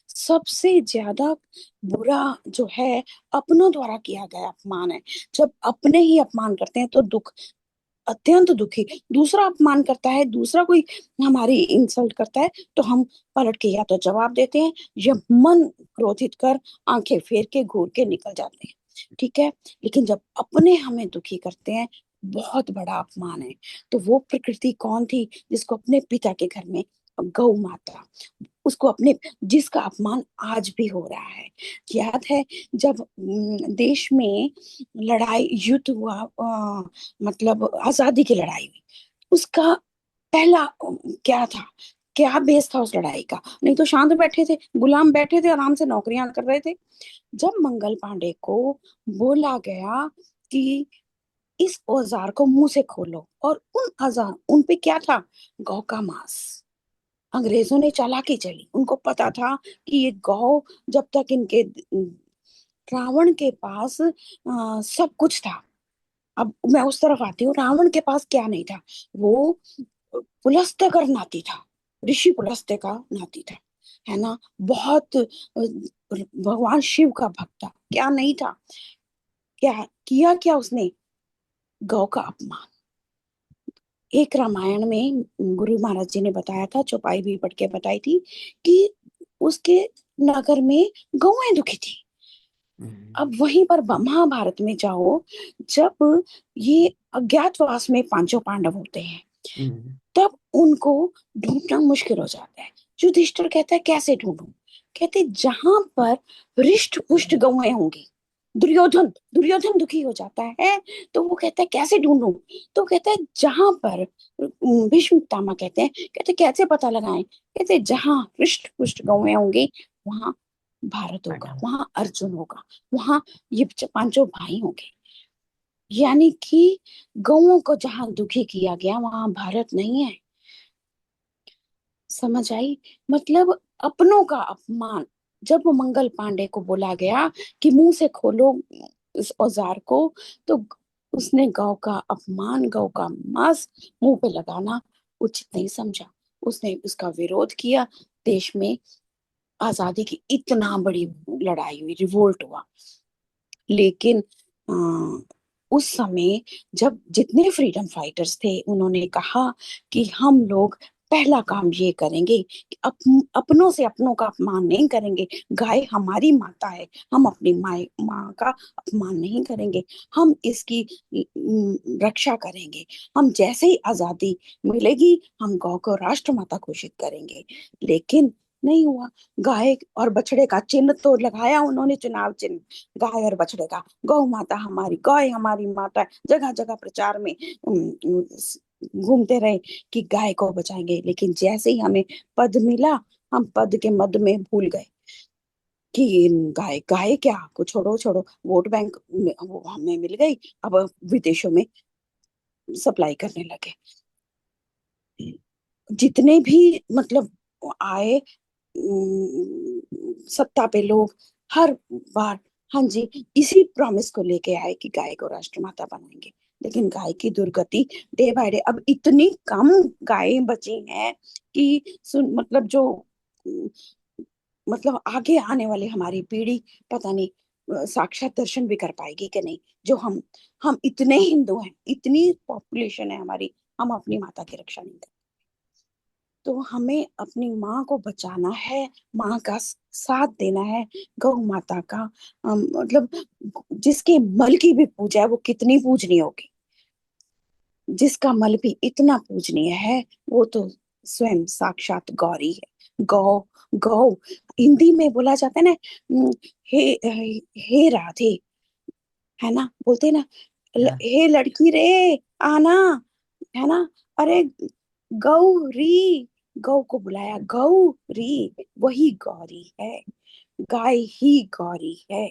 सबसे ज्यादा बुरा जो है अपनों द्वारा किया गया अपमान है। जब अपने ही अपमान करते हैं तो दुख, अत्यंत दुखी। दूसरा अपमान करता है, दूसरा कोई हमारी इंसल्ट करता है तो हम पलट के या तो जवाब देते हैं या मन क्रोधित कर आंखें फेर के घूर के निकल जाते हैं, ठीक है। लेकिन जब अपने हमें दुखी करते हैं, बहुत बड़ा अपमान है। तो वो प्रकृति कौन थी जिसको अपने पिता के घर में, गौ माता, उसको अपने, जिसका अपमान आज भी हो रहा है। याद है जब देश में लड़ाई युद्ध हुआ, मतलब आजादी की लड़ाई हुई, उसका पहला क्या था, क्या बेस था उस लड़ाई का? नहीं तो शांत बैठे थे, गुलाम बैठे थे, आराम से नौकरियां कर रहे थे। जब मंगल पांडे को बोला गया कि इस औजार को मुंह से खोलो, और उन औजार, उन पे क्या था? गौ का मांस। अंग्रेजों ने चालाकी चली, उनको पता था कि ये गौ, जब तक इनके रावण के पास सब कुछ था। अब मैं उस तरफ आती हूँ, रावण के पास क्या नहीं था? वो पुलस्त्य कर नाती था, ऋषि पुलस्त्य का नाती था, है ना। बहुत भगवान शिव का भक्त था, क्या नहीं था? क्या किया, क्या उसने? गौ का अपमान। एक रामायण में गुरु महाराज जी ने बताया था, चौपाई भी पढ़ के बताई थी कि उसके नगर में गौएं दुखी थी। अब वहीं पर महाभारत में जाओ, जब ये अज्ञातवास में पांचों पांडव होते हैं, तब उनको ढूंढना मुश्किल हो जाता है। युधिष्ठिर कहता है कैसे ढूंढूं? कहते जहां पर हृष्ट पुष्ट गौएं होंगी दुर्योधन दुर्योधन दुखी हो जाता है, तो वो कहता है कैसे ढूंढूं, तो कहता है जहां पर भीष्म पितामह कहते कैसे पता लगाएं, कहते जहां हृष्ट पुष्ट गौएं होंगी वहां भारत होगा, वहां अर्जुन होगा, वहां ये पांचों भाई होंगे। यानी कि गौओं को जहां दुखी किया गया वहां भारत नहीं है। समझ आई? मतलब अपनों का अपमान। जब मंगल पांडे को बोला गया कि मुंह से खोलो इस औजार को, तो उसने गौ का अपमान, गौ का मांस मुंह पे लगाना उचित नहीं समझा। उसने उसका विरोध किया। देश में आजादी की इतना बड़ी लड़ाई हुई, रिवोल्ट हुआ। लेकिन उस समय जब जितने फ्रीडम फाइटर्स थे उन्होंने कहा कि हम लोग पहला काम ये करेंगे कि अपनों से अपनों का अपमान नहीं करेंगे। गाय हमारी माता है, हम अपनी माँ का अपमान नहीं करेंगे, हम इसकी रक्षा करेंगे। हम जैसे ही आजादी मिलेगी हम गौ को राष्ट्रमाता घोषित करेंगे। लेकिन नहीं हुआ। गाय और बछड़े का चिन्ह तो लगाया उन्होंने, चुनाव चिन्ह गाय और बछड़े का। गौ माता हमारी, गाय हमारी माता है, जगह जगह प्रचार में घूमते रहे कि गाय को बचाएंगे। लेकिन जैसे ही हमें पद मिला, हम पद के मद में भूल गए कि गाय गाय क्या, कुछ छोड़ो छोड़ो, वोट बैंक वो हमें मिल गई, अब विदेशों में सप्लाई करने लगे। जितने भी मतलब आए सत्ता पे लोग, हर बार हाँ जी इसी प्रॉमिस को लेके आए कि गाय को राष्ट्रमाता बनाएंगे। लेकिन गाय की दुर्गति डे बाय डे, अब इतनी कम गायें बची हैं कि मतलब जो अम, मतलब आगे आने वाली हमारी पीढ़ी पता नहीं साक्षात दर्शन भी कर पाएगी कि नहीं। जो हम इतने हिंदू हैं, इतनी पॉपुलेशन है हमारी, हम अपनी माता की रक्षा नहीं कर। तो हमें अपनी माँ को बचाना है, माँ का साथ देना है। गौ माता का मतलब जिसके मल की भी पूजा है वो कितनी पूजनीय होगी, जिसका मल भी इतना पूजनीय है वो तो स्वयं साक्षात गौरी है। गौ गौ हिंदी में बोला जाता है ना, हे हे राधे, है ना, बोलते हैं ना, हाँ। हे लड़की रे आना, है ना। अरे गौरी, गौ को बुलाया, गौरी वही गौरी है, गाय ही गौरी है।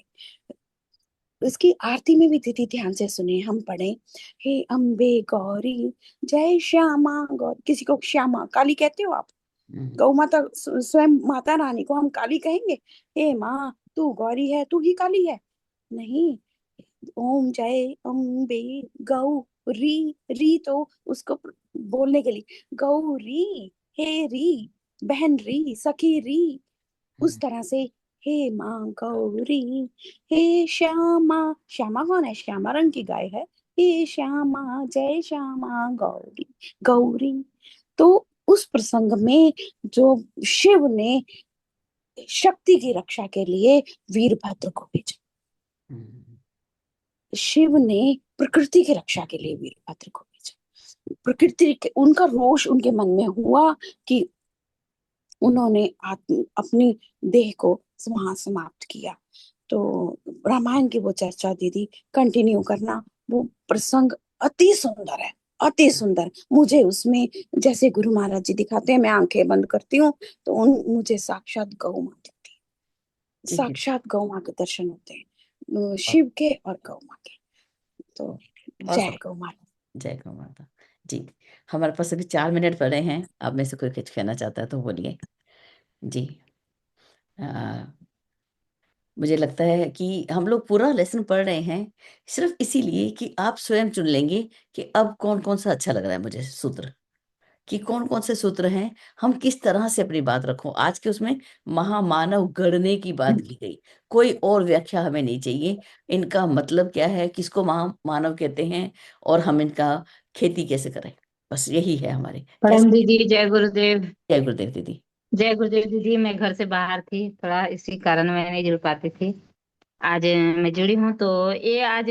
उसकी आरती में भी दीदी ध्यान से सुने, हम पढ़े, हे अम्बे गौरी जय श्यामा गौरी। किसी को श्यामा काली कहते हो आप? हम्म। गौ माता स्वयं माता रानी को हम काली कहेंगे? हे माँ तू गौरी है, तू ही काली है? नहीं। ओम जय अम्बे गौरी, री तो उसको बोलने के लिए, गौरी, हे री बहन, री सखी, री उस हम्म। तरह से। हे माँ गौरी, हे श्यामा, श्यामा कौन है? श्यामा रंग की गाय है। हे श्यामा जय श्यामा गौरी, गौरी। तो उस प्रसंग में जो शिव ने शक्ति की रक्षा के लिए वीरभद्र को भेजा, हम्म। शिव ने प्रकृति की रक्षा के लिए वीरभद्र को भेजा। प्रकृति के उनका रोष उनके मन में हुआ कि उन्होंने आत्म अपनी देह को वहां समाप्त किया। तो रामायण की वो चर्चा दीदी कंटिन्यू करना, वो प्रसंग अति सुंदर है, अति सुंदर। मुझे उसमें जैसे गुरु महाराज जी दिखाते हैं, मैं आंखें बंद करती हूँ तो उन मुझे साक्षात गौ माँ दिखती है, ठीक है। साक्षात गौ माँ के दर्शन होते हैं, और शिव के और गौ माँ के। तो और जय सब। गौ माता। जय गौ माता। जी। हमारे पास अभी 4 मिनट पड़े हैं, आप में से कोई कुछ कहना चाहता है तो बोलिए। जी। आ, मुझे लगता है कि हम लोग पूरा लेसन पढ़ रहे हैं सिर्फ इसीलिए कि आप स्वयं चुन लेंगे कि अब कौन कौन सा अच्छा लग रहा है मुझे सूत्र, कि कौन कौन से सूत्र हैं, हम किस तरह से अपनी बात रखों। आज के उसमें महामानव गढ़ने की बात की गई, कोई और व्याख्या हमें नहीं चाहिए। इनका मतलब क्या है, किसको महामानव कहते हैं, और हम इनका खेती कैसे करें, बस यही है हमारे प्रणाम कैसे। दीदी, जय गुरुदेव। जय गुरुदेव दीदी। जय गुरुदेव दीदी, मैं घर से बाहर थी थोड़ा, इसी कारण मैं नहीं जुड़ पाती थी। आज मैं जुड़ी हूँ तो ये आज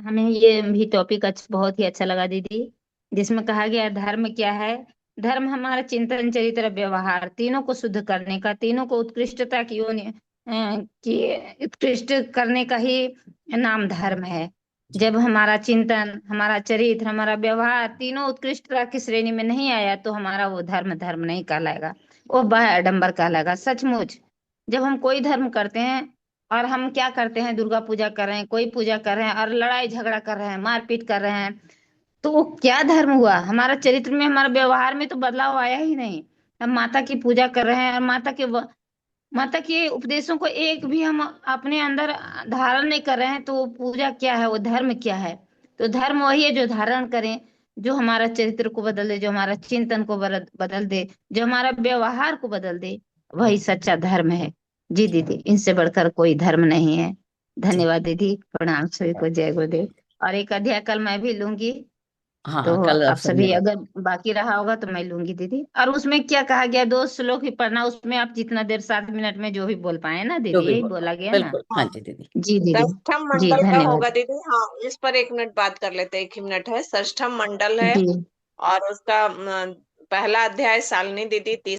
हमें ये भी टॉपिक बहुत ही अच्छा लगा दीदी, जिसमें कहा गया धर्म क्या है। धर्म हमारा चिंतन चरित्र व्यवहार तीनों को शुद्ध करने का, तीनों को उत्कृष्टता की ओर कि उत्कृष्ट करने का ही नाम धर्म है। जी जब हमारा चिंतन, हमारा चरित्र, हमारा व्यवहार तीनों उत्कृष्टता की श्रेणी में नहीं आया तो हमारा वो धर्म धर्म नहीं कहलाएगा, वो वह आडंबर कहलाएगा। सचमुच जब हम कोई धर्म करते हैं और हम क्या करते हैं, दुर्गा पूजा कर रहे हैं, कोई पूजा कर रहे हैं और लड़ाई झगड़ा कर रहे हैं, मारपीट कर रहे हैं, तो वो क्या धर्म हुआ? हमारा चरित्र में, हमारा व्यवहार में तो बदलाव आया ही नहीं। हम माता की पूजा कर रहे हैं और माता के उपदेशों को एक भी हम अपने अंदर धारण नहीं कर रहे हैं, तो वो पूजा क्या है, वो धर्म क्या है? तो धर्म वही है जो धारण करें, जो हमारा चरित्र को बदल दे, जो हमारा चिंतन को बदल दे, जो हमारा व्यवहार को बदल दे, वही सच्चा धर्म है। जी दीदी, इनसे बढ़कर कोई धर्म नहीं है। जी। धन्यवाद दीदी, प्रणाम सभी को, जय गुरुदेव। और एक अध्याय कल मैं भी लूंगी, हाँ तो हाँ, कल आप आप सबने सभी बात। अगर बाकी रहा होगा तो मैं लूंगी दीदी। और उसमें क्या कहा गया, 2 श्लोक ही पढ़ना, उसमें आप जितना देर 7 मिनट में जो भी बोल पाए ना जो दीदी, भी यही बोल बोला गया पाए, ना? बिल्कुल, हाँ हाँ, जी दीदी। जी दीदी। षष्ठम जी मंडल का होगा धन्यवाद। दीदी। हाँ, इस पर 1 मिनट बात कर लेते हैं, 1 ही मिनट है। षष्ठम मंडल है जी और उसका पहला अध्याय शालिनी दीदी,